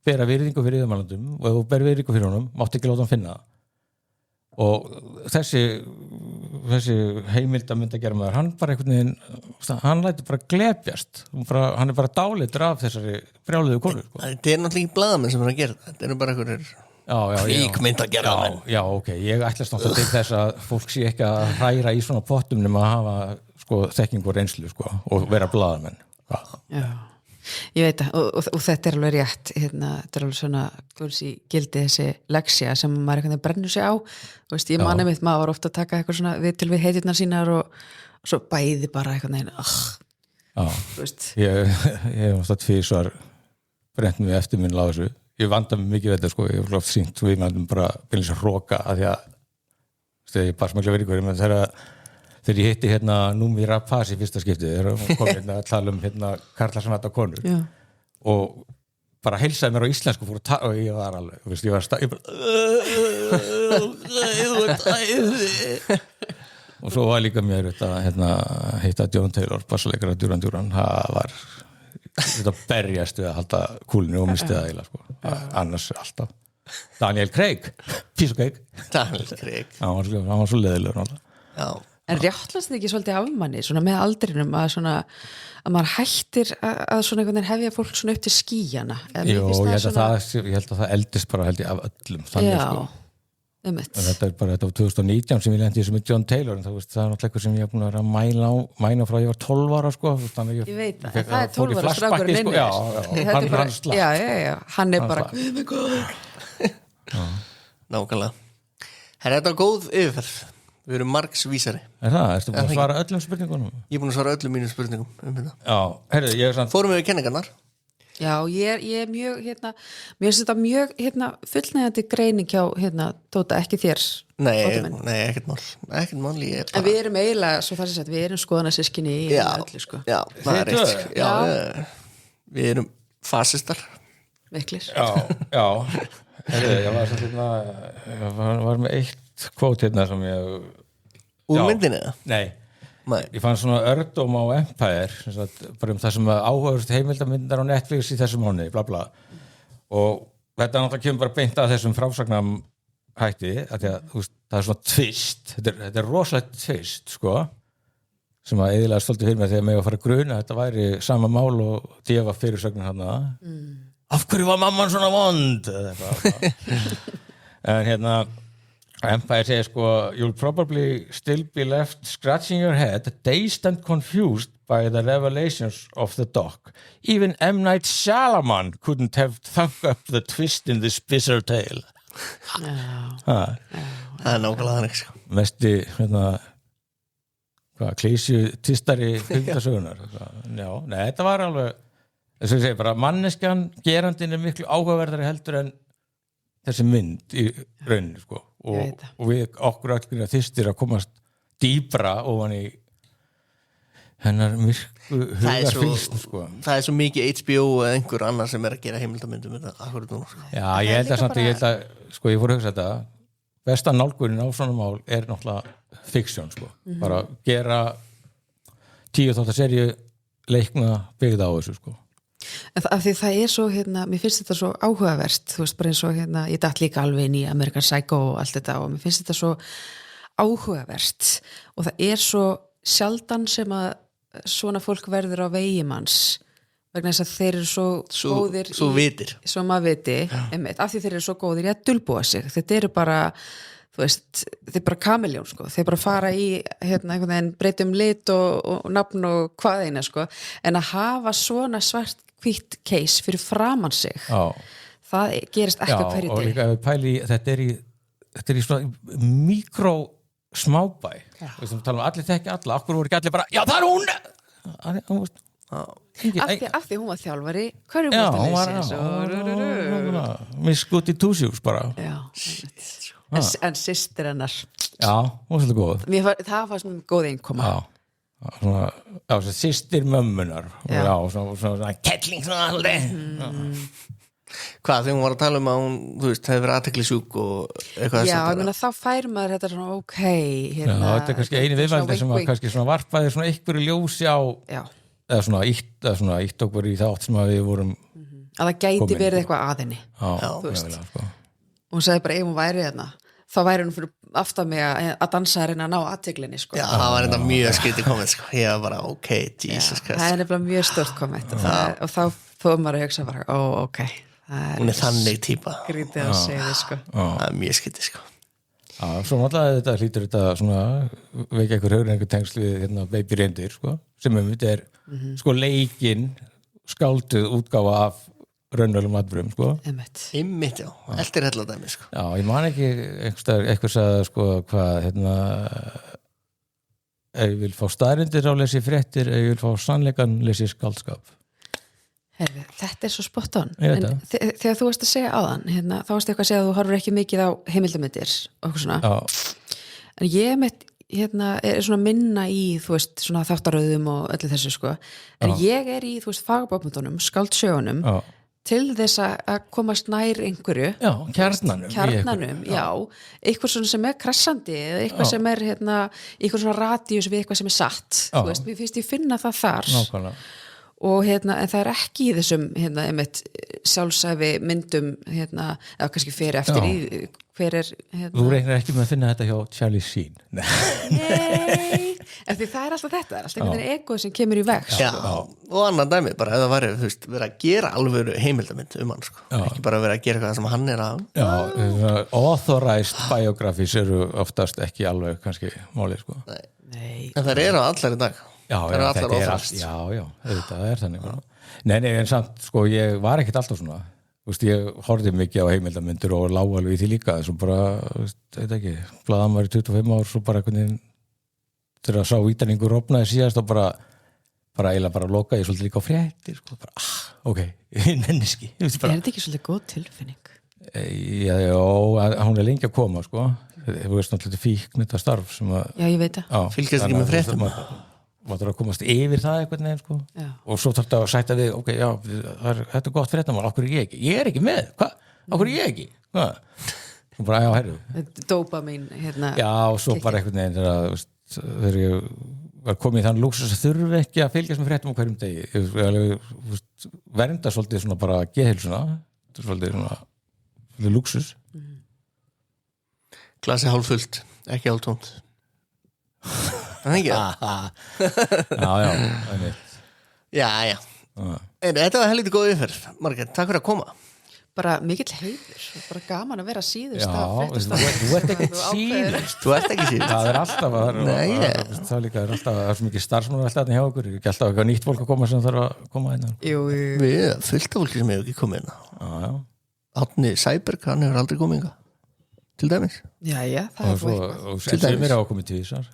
bera virðingu fyrir yfirmælandum og ef þú ber virðingu fyrir honum mátt ekki láta hann finna það og þessi heimildamynd að gera maður hann bara einhvern veginn hann lætur bara glepjast hann bara dálitur af þessari brjáluðu konu sko. Þetta náttúrulega ekki blaðamenn sem er að gera þetta eru bara einhverjir ríkmynd að gera ok, ég ætlast náttúrulega til þess að fólk sé ekki að hræra í svona pottum nema að hafa sko, þekking og reynslu sko, og vera blaðamenn Ég veit það og þetta er alveg rétt þetta er alveg svona gildi þessi leksja sem maður einhvern veginn brennur sig á ég mani mitt, maður var ofta að taka eitthvað svona viðtöl við heitirnar sínar og svo bæði bara eitthvað neginn Já, þú veist ég hef alltaf tvisvar brent mig eftir minn á þessu. Ég vanda mig mikið við þetta, sko, ég hef oft sýnt svo við mandum bara byrjum sér hróka að því að ég bara smækla verið ykkur, menn þegar ég hitti hérna Númi Rapaz í fyrsta skiptið, þegar hún kom hérna að tala hérna karlar sem þetta konur Já. og bara heilsaði mér á íslensku og ég var alveg, veist, ég var og svo var líka mér hérna, hitta John Taylor, bassaleikara Duran Duran, það var þetta berjast við að halda kúlinu og misti það eiginlega, sko, annars alltaf Daniel Craig, piece of cake Daniel Craig hann var svo leiðilegur Já, En rjáttlast þið ekki svolítið af manni svona með aldrinum að maður hættir að svona einhvern veginn hefja fólk svona upp til skýjana? Jú, ég held að það eldist bara held ég af öllum þannig, Já, sko. einmitt. Þetta var 2019 sem ég lendi þessu með John Taylor en það er náttúrulega eitthvað sem ég hef búin að vera að mæna frá ég var 12 ára, sko. Þannig Ég veit að það er 12 ára strákurinn inni. Já, hann slapp. Já, hann er bara guð mig góður. nákvæmlega Þetta var góð yfirferð Við erum margsvísari Ertu búin að svara öllum spurningunum? Ég er búin að svara öllum mínum spurningum þetta Já, heyrðu, ég er samt Fórum við kenningarnar Já, ég er mjög, mér finnst þetta mjög, fullnægjandi greining hjá, Tóta, ekki þér. Nei, Tóta minn. ekkert mál ég En við erum eiginlega, svo það sem sagt, við erum skoðanarsyskinni í öllu, sko. Já, það er Þið rétt Já, við erum fasistar Miklir. Já, heyrðu, ég var samt ég var með eitt kvót hérna sem ég Úr myndinni eða? Nei, ég fann svona ördóm á Empire bara það sem áhugaðust heimildamyndar á Netflix í þessum mánuði, bla bla og þetta náttúrulega kemur bara beint að þessum frásagnam hætti að því að það er svona twist þetta er rosalegt twist, sko sem að eðilega stolti fyrir mig þegar mig að fara að gruna þetta væri sama mál og djefa fyrirsögnin hana af hverju var mamman svona vond en hérna Empire segir, sko, you'll probably still be left scratching your head, dazed and confused by the revelations of the doc. Even M. Night Shyamalan couldn't have thunk up the twist in this bizarre tale. Það er nákvæmlega þannig, sko Mesti, klísju tistari kvikmyndasögunar. Já, nei, þetta var alveg, þess að ég segi bara, manneskjan, gerandinn er miklu áhugaverðari heldur en þessi mynd í rauninni, sko og við okkur allir þyrstir að komast dýpra ofan í hennar myrku hugarfylgst, sko. Það er svo mikið HBO eða einhver annar sem er að gera heimildamyndum þetta akkurat núna, sko. Já, ég held að sko, ég fór að hugsa þetta besta nálgunin á svona mál er náttúrulega fiksjón, sko bara gera 10 þáttar seríu leikna byggða á þessu, sko En af því það er svo, mér finnst þetta svo áhugavert, þú veist, bara eins og ég datt líka alveg inn í American Psycho og allt þetta og mér finnst þetta svo áhugavert og það er svo sjaldan sem að svona fólk verður á vegimanns vegna þess að þeir eru svo góðir svo vitir svo maður viti, einmitt, af því þeir eru svo góðir í að dulbúa sig, þetta eru bara þú veist, þeir bara kameljón, sko þeir bara fara í, einhvern veginn breytum lit og nafn og hvað eina, sko, en að hafa svona svart hvítt case fyrir framan sig það gerist ekki á hverju og degi líka ef við pæli, þetta er í svona mikró smábæ við talum allir þekki alla, okkur voru ekki allir bara, já það er hún af því hún var þjálfari hverjum Miss Goody Two Shoes bara en systir hennar já, hún var svolítið góð það var svona góð einkoma svona systir mömmunar svona kettling svona Hvað, þegar hún var að tala að hún, þú veist, hefði verið athyglisjúk og eitthvað Já, ég meina þá fær maður þetta svona þetta er kannski eini viðvaldi sem var kannski svona varpaði svona einhverju ljósi á eða svona ítt okkur í þátt sem að við vorum að það gæti verið eitthvað að henni þú veist og hún sagði bara ef hún væri hérna þá væri hún fyrir aftan mig að dansa að reyna að ná athyglinni, sko. Já, það var þetta mjög skrítið komment, sko. Ég var bara, ok, Jesus Christ. Það er nefnilega mjög stórt komment og þá þó maður að hugsa bara, ok. Hún er þannig típa. Skrítið að segja þið, sko. Það er mjög skrítið, sko. Já, svo náttúrulega þetta hlýtur þetta svona vekja einhver höfur einhver tengsl við Baby Reindeer, sko, sem þetta er sko leikinn skálduð útgáfa af raunverulegum atburðum, sko. Einmitt, já. Eltir hella dæmi, sko. Já, ég man ekki eitthvað sagði, sko, hvað, ef ég vil fá staðrindir þá les ég fréttir, ef ég vil fá sannleikan les ég skáldskap. Herfi, þetta svo spot on. Ég veit En það. þegar þú varst að segja áðan, þá varst eitthvað að segja að þú horfur ekki mikið á heimildarmyndir og eitthvað svona. Já, En ég mitt, er svona minna í, þú veist, svona þáttaröðum og öllu þessu, sko. En ég í, þú veist, fagbókmyndunum, skáldsögunum, já. til þess að komast nær einhverju. Já, kjarnanum. Kjarnanum, já. Eitthvað svona sem krassandi, eða eitthvað sem eitthvað svona radíus við eitthvað sem satt. Já. Þú veist, mér finnst ég finna það þar. Nákvæmlega. Og en það ekki í þessum einmitt sjálfsæfi myndum eða kannski fyrir eftir í hver Þú reiknar ekki með að finna þetta hjá Charlie Sheen. Nei, eftir það alltaf þetta, það alltaf einhvern veginn egoð sem kemur í veg, Já, og annan dæmi bara ef það væri, þú veist, verið að gera alvöru heimildamynd hann, sko. Ekki bara verið að gera eitthvað sem hann að Já, authorized biographies eru oftast ekki alveg kannski máli, sko. Nei. En það eru á allar í dag. Já, Það eru allar þetta er authorized. já, það er þannig. Nei, en samt, sko, ég var ekkert alltaf svona. Þú veist, ég horfði mikið á heimildarmyndir og lá alveg í því líka, svo bara, þú veist, veit ekki, blaðan var í 25 ár, svo bara einhvern veginn, þegar að sá Vítaningur rofnaði síðast og bara eiginlega bara loka ég svolítið líka á fréttir, sko, bara, ok, nenniski. Er þetta ekki svolítið góð tilfinning? Já, hún er lengi að koma, sko, þú veist, náttúrulega fíkn þetta starf sem að... Já, ég veit það. Fylgjast ekki með fréttum. Maður að komast yfir það einhvern veginn, sko. Já. Og svo þarf þetta að sætta við, ok, já, þetta er gott fréttamál, okkur er ég ekki? Ég er ekki með, hvað? Okkur er ég ekki? Hvað? Svo bara, já, herru. Dópamin, Já, og svo bara einhvern veginn þegar ég var komið í þann lúksus að þurfi ekki að fylgjast með fréttum á hverjum degi. Ég vernda svolítið svona bara geðheilsuna, svolítið svona lúksus. Glasi hálffullt, ekki hálftómt. Það ekki Já. Þetta var helviti góð yfirferð, Margrét, takk fyrir að koma. Bara mikill heiður, bara gaman að vera síðust Já, af fréttastaf. þú ert ekki síðust. Þú ert ekki síðan. Það er alltaf það líka er alltaf, það er svo mikið starfsmann alltaf hjá okkur, ekki alltaf eitthvað nýtt fólk að koma sem þarf að koma inn. Jú. Við fullt af fólki sem hefur ekki komið inn. Já. Átni Sæberg, hann hefur aldrei komið inn. Til dæmis. Já, það er eitthvað. Og sem er ákomið tíðisar.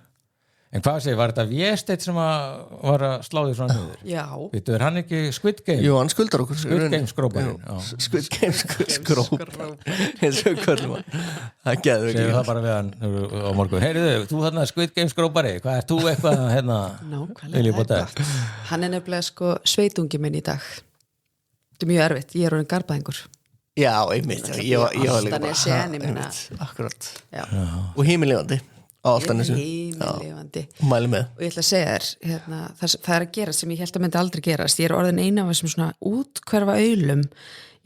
En hvað segir, var þetta Vésteinn sem var að slá því svona niður? Já. Vittu, er hann ekki Squid Game? Jú, hann skuldar okkur. Squid Game skróparinn. Squid Game skróparinn. Eins og kvörlum hann. Það getur Segðu ekki. það bara við hann á morgun. Heyriðu, þú þarna Squid Game skrópari, hvað er þú eitthvað hérna? Nákvæmlega, það er gott. Hann er nefnilega sveitungi minn í dag. Þetta er mjög erfitt, ég er orðin garbaðingur. Já, einmitt. Ég var líka bara. Álftanesið, minna. Akkurat. Já. Og hímilifandi. Á Álftanesinu. Hímilifandi. Mæli með. Og ég ætla að segja þér, það er að gerast sem ég held að myndi aldrei gerast. Ég er orðin eina af þessum svona útkverfa aulum.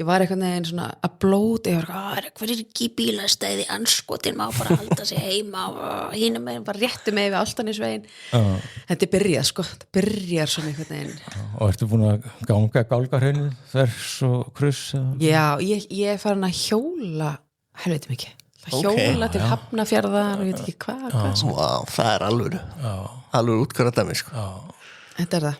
Ég var eitthvað neginn svona að blóta, ég var hvað er ekki bílastæði anskotin, má bara halda sig heima og hínum meginn bara réttu með við Álftanesveginn. Þetta byrjað, sko, þetta byrjar svona eitthvað neginn. Og ertu búin að ganga gálgarhraunið, þvers og kruss? Já, ég er farin að hjóla helviti mikið. Hjóla til Hafnarfjarðar og ég veit ekki hvað. Vá, það er alvöru. Alvöru útkværa dæmi, sko. Þetta er það.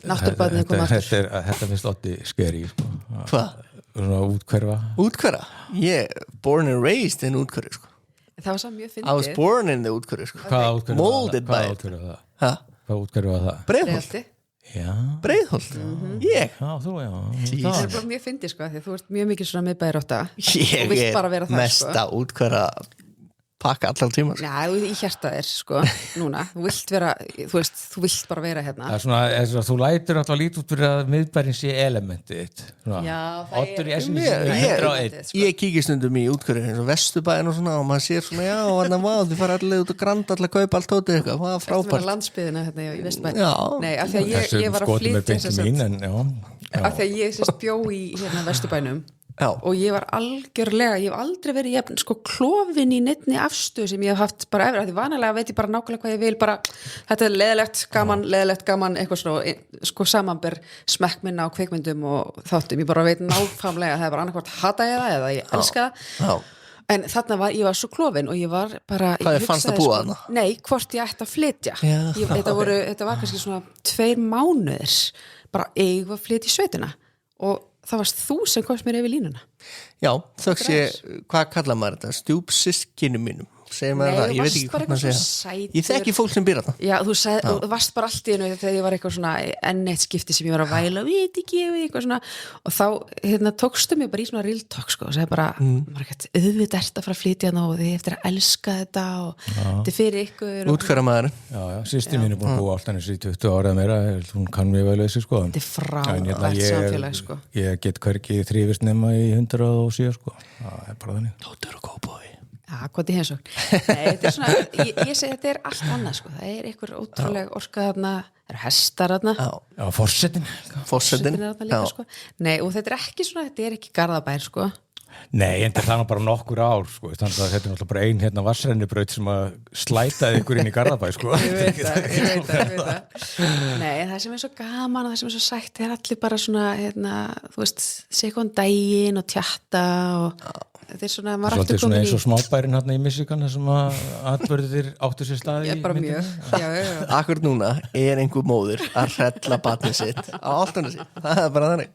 Náttúrubarnið kom aftur. Þetta finnst Oddi skeri, sko. Hvað? Svona útkverfa. Útkværa? Born and raised in útkværi, sko. Það var samt mjög fyndið. I was born in the útkværi, sko. Hvað útkverfa Molded by it. Hvað útkverfa var það? Breiðholt. Já. Breiðholt. Ég. Já, þú, já. Það er bara mjög fyndið, sko, því þú ert mjög mikið svona miðbæðarótta. Ég og vilt bara vera er það, mesta útkværa pakka allar tíma, sko. Já, í hjarta þér, sko, núna. Þú vilt vera, þú vilt bara vera hérna. Það er svona, þú lætur alltaf lítið út fyrir að miðbærin sé elementið þitt. Já, það Oddur í essinu sinni 101. Ég kíkir stundum í útkværi eins og Vesturbæinn og svona og maður sér svona, já, og þið fara allir út og granda allir að kaupa allt tótið eitthvað, það var Þetta var frábært. landsbyðina hérna í Vesturbæn. Já. Nei, af því að ég var að flytja af því að ég bjó í hérna Vesturbænum. Já. Og ég var algjörlega, ég hef aldrei verið jafn, sko, klofin í neittni afstöð sem ég hef haft bara eftir, því vanalega veit ég bara nákvæmlega hvað ég vil, bara þetta er leðilegt gaman, eitthvað svona, sko, samanber smekk minna á kvikmyndum og þáttum, ég bara veit nákvæmlega, það er bara annarkvort hata ég það eða ég elska það. Já. En þarna ég var svo klofin og ég var bara... Hvað fannst að búa þarna? Nei, hvort ég ætti að flytja. Já. Þetta var kannski svona 2 mánuðir, bara eigum að flytja í sveitina og það varst þú sem komst mér yfir línuna. Já, þökk sé, hvað kallar maður þetta? Stjúpsystkinu mínum. segir maður það, ég veit ekki hvað maður segja ég þekki fólk sem býr þarna Já, þú varst bara allt í einu þegar ég var eitthvað svona enn eitt skipti sem ég var að væla veit ekki, eitthvað svona og þá tókstu mig bara í svona real talk sko, og segði bara, Margrét, auðvitað ert að fara að flytja og þið eftir að elska þetta og þetta fyrir ykkur útfæra maður Sýsti mín búin að búa alltaf í 20 ára meira, hún kann mjög vel þessi sko Þetta frábært samfélag sko Ég get hvergi þrifist nema í 107 sko, það bara þannig Lótur og kóbói Já, hvað er heimsókn? Nei, þetta er svona, ég segi þetta allt annað sko, það einhver ótrúleg orka þarna, það hestar þarna Já, forsetin þarna líka sko Nei, og þetta ekki svona, þetta ekki Garðabær sko Nei, en það bara nokkur ár sko, þannig að þetta náttúrulega bara ein vassrennibraut sem að slætaði ykkur inn í Garðabæ sko Ég veit það Nei, það sem svo gaman og það sem svo sætt er allir bara svona, þú veist, sekund daginn og tjatta og þetta svona, maður aftur svona komin eins og smábærin hérna í Michigan þar sem að atburðir áttu sér stað í bara mjög Akkur núna einhver móðir að hrella barnið sitt á Álftanesi, það bara þannig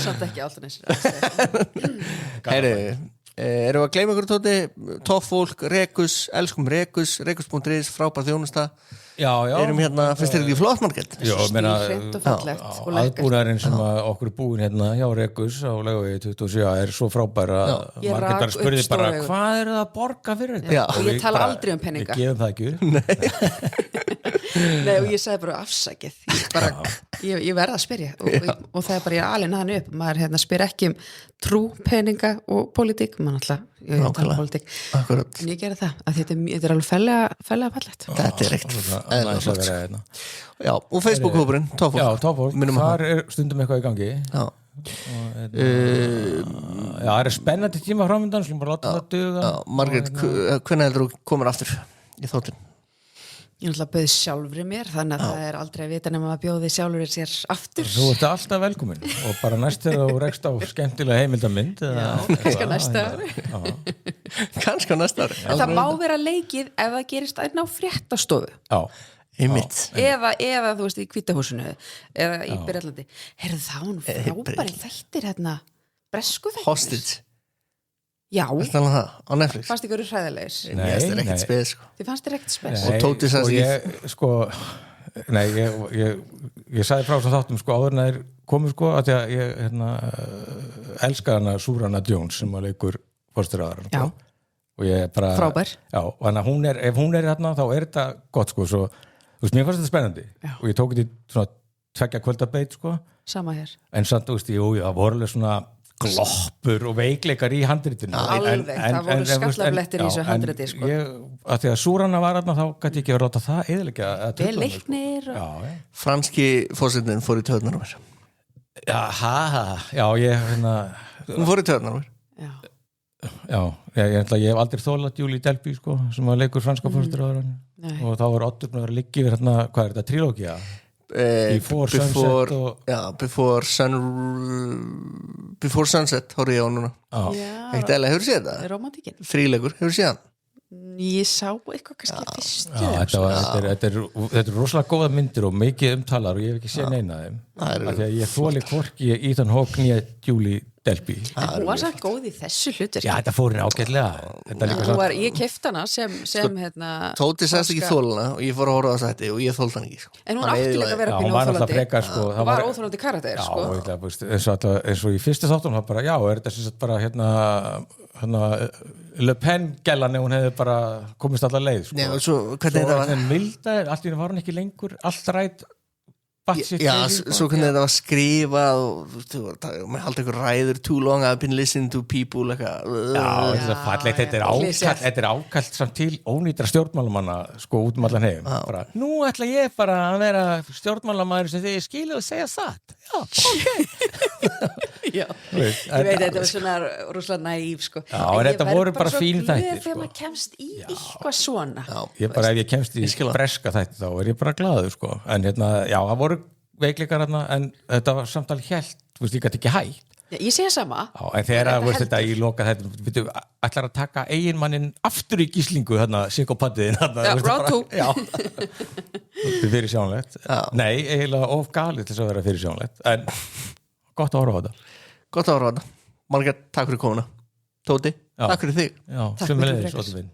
Samt ekki Álftanesi Heyri, erum við að gleyma ykkur tóti toffólk, Rekus, elskum Rekus.is, frábær þjónusta Já, erum hérna, finnst þér ekki flott Margrét? Já, meina Stílhreint og fallegt og lekkert aðbúnaðurinn sem að okkur er búin hérna hjá Rekus á Laugavegi 27 er svo frábær að Margrét bara spurði bara hvað er það að borga fyrir þetta? Já, og ég tala aldrei um peninga Við gefum það ekki Nei, og ég sagði bara afsakið ég verð að spyrja og það er bara ég alveg naðan upp maður spyr ekki um trú, peninga og pólitík, maður alltaf ég tala um pólitík, en ég gera það að þetta er alveg fellega fallegt Þetta er eitt hérna. Já, og Facebook-hópurinn, toffólk Já, toffólk, þar er stundum eitthvað í gangi Já það er spennandi tíma framöndan, slum bara láta það duga Margrét, hvernig heldur þú komur aftur í þáttinn? Ég náttúrulega bauð sjálfri mér þannig að það er aldrei að vita nema að bjóði sjálfur sér aftur Þú ert alltaf velkomin og bara næst þegar þú rekst á skemmtilega heimildamynd kannski næsta ári Kannski næsta ári Það má vera leikið ef það gerist einn á fréttastofu Já, einmitt eða þú veist í Hvítahúsinu eða í Breitlandi Heyrðu þá nú frábæri þættir hérna bresku þættir Hostage Já, það á Netflix fannst ykkur hræðilegir Nei, það er ekkert spes sko. Þið fannst þér ekkert spes Og Tóti sagði ég sagði frá svo þáttum sko áður en þeir komu sko að ég elska hana Súrana Jones sem að leikur fórsturaðar Já, og ég bara frábær Já, þannig að ef hún er hérna þá er þetta gott sko svo, þú veist, mér fannst þetta spennandi og ég tók þetta í svona 2 kvöldabeit sko Sama hér en samt, þú veist, það voru alveg svona gloppur og veikleikar í handritinu Alveg, það voru skallablettir í þessu handriti sko. Að því að Súrana var þarna þá gæti ég ekki verið að láta það eðilega Vel leiknir Franski fórsetin fór í töðunar á mér Já, ég Hún fór í töðunar á mér ég hef aldrei þólað Julie Delpy sko, sem var leikur franska fórseturaðar og þá var Oddur að vera liggi við hérna, hvað er þetta, trilógia? Before Sunset horfði ég á núna Eitt eða, hefur séð það? Rómantíkin 3 leikur, hefur séð hann? Ég sá eitthvað kannski fyrstu Þetta er rosalega góða myndir og mikið umtalar og ég hef ekki séð neina þeim af því að ég þoli hvorki Ethan Hawke nýja Julie Delpy Hún var samt góð í þessu hlutur Já, þetta fór henni ágætlega Ég keypti hana sem Tóti sagðist ekki þóluna og ég fór að horfa á þetta og ég þóldi hann ekki En hún átti líka að vera pínu óþolandi Hún var óþolandi karakter eins og í fyrstu þáttum það bara, já, er þetta sem sagt bara hérna Le Pen-gellan ef hún hefði bara komist allar leið sko. Nei, svo hvernig þetta var mildaðir, allt í henni var hún ekki lengur allt rætt svo hvernig þetta var skrifað og maður haldi eitthvað ræður too long I've been listening to people þetta er ákallt samt til ónýtra stjórnmálamanna sko út allan heim nú ætla ég bara að vera stjórnmálamæður sem þið skilu og segja satt ég veit þetta var svona rosalega næv sko en þetta voru bara fín þættir þegar maður kemst í eitthvað svona ef ég kemst í breska þætti þá er ég bara glaður sko en það voru veikleikar en þetta var samtal hélt, ég gæti ekki hægt ég segja sama en þegar þetta í loka þetta ætlar að taka eiginmannin aftur í gíslingu psykopatiðin round 2 fyrir sjónlegt nei, eiginlega of galið til þess að vera fyrir sjónlegt en gott að horfa á þetta Margrét, takk fyrir komuna Tóti, takk fyrir þig sömuleiðis, Óttur minn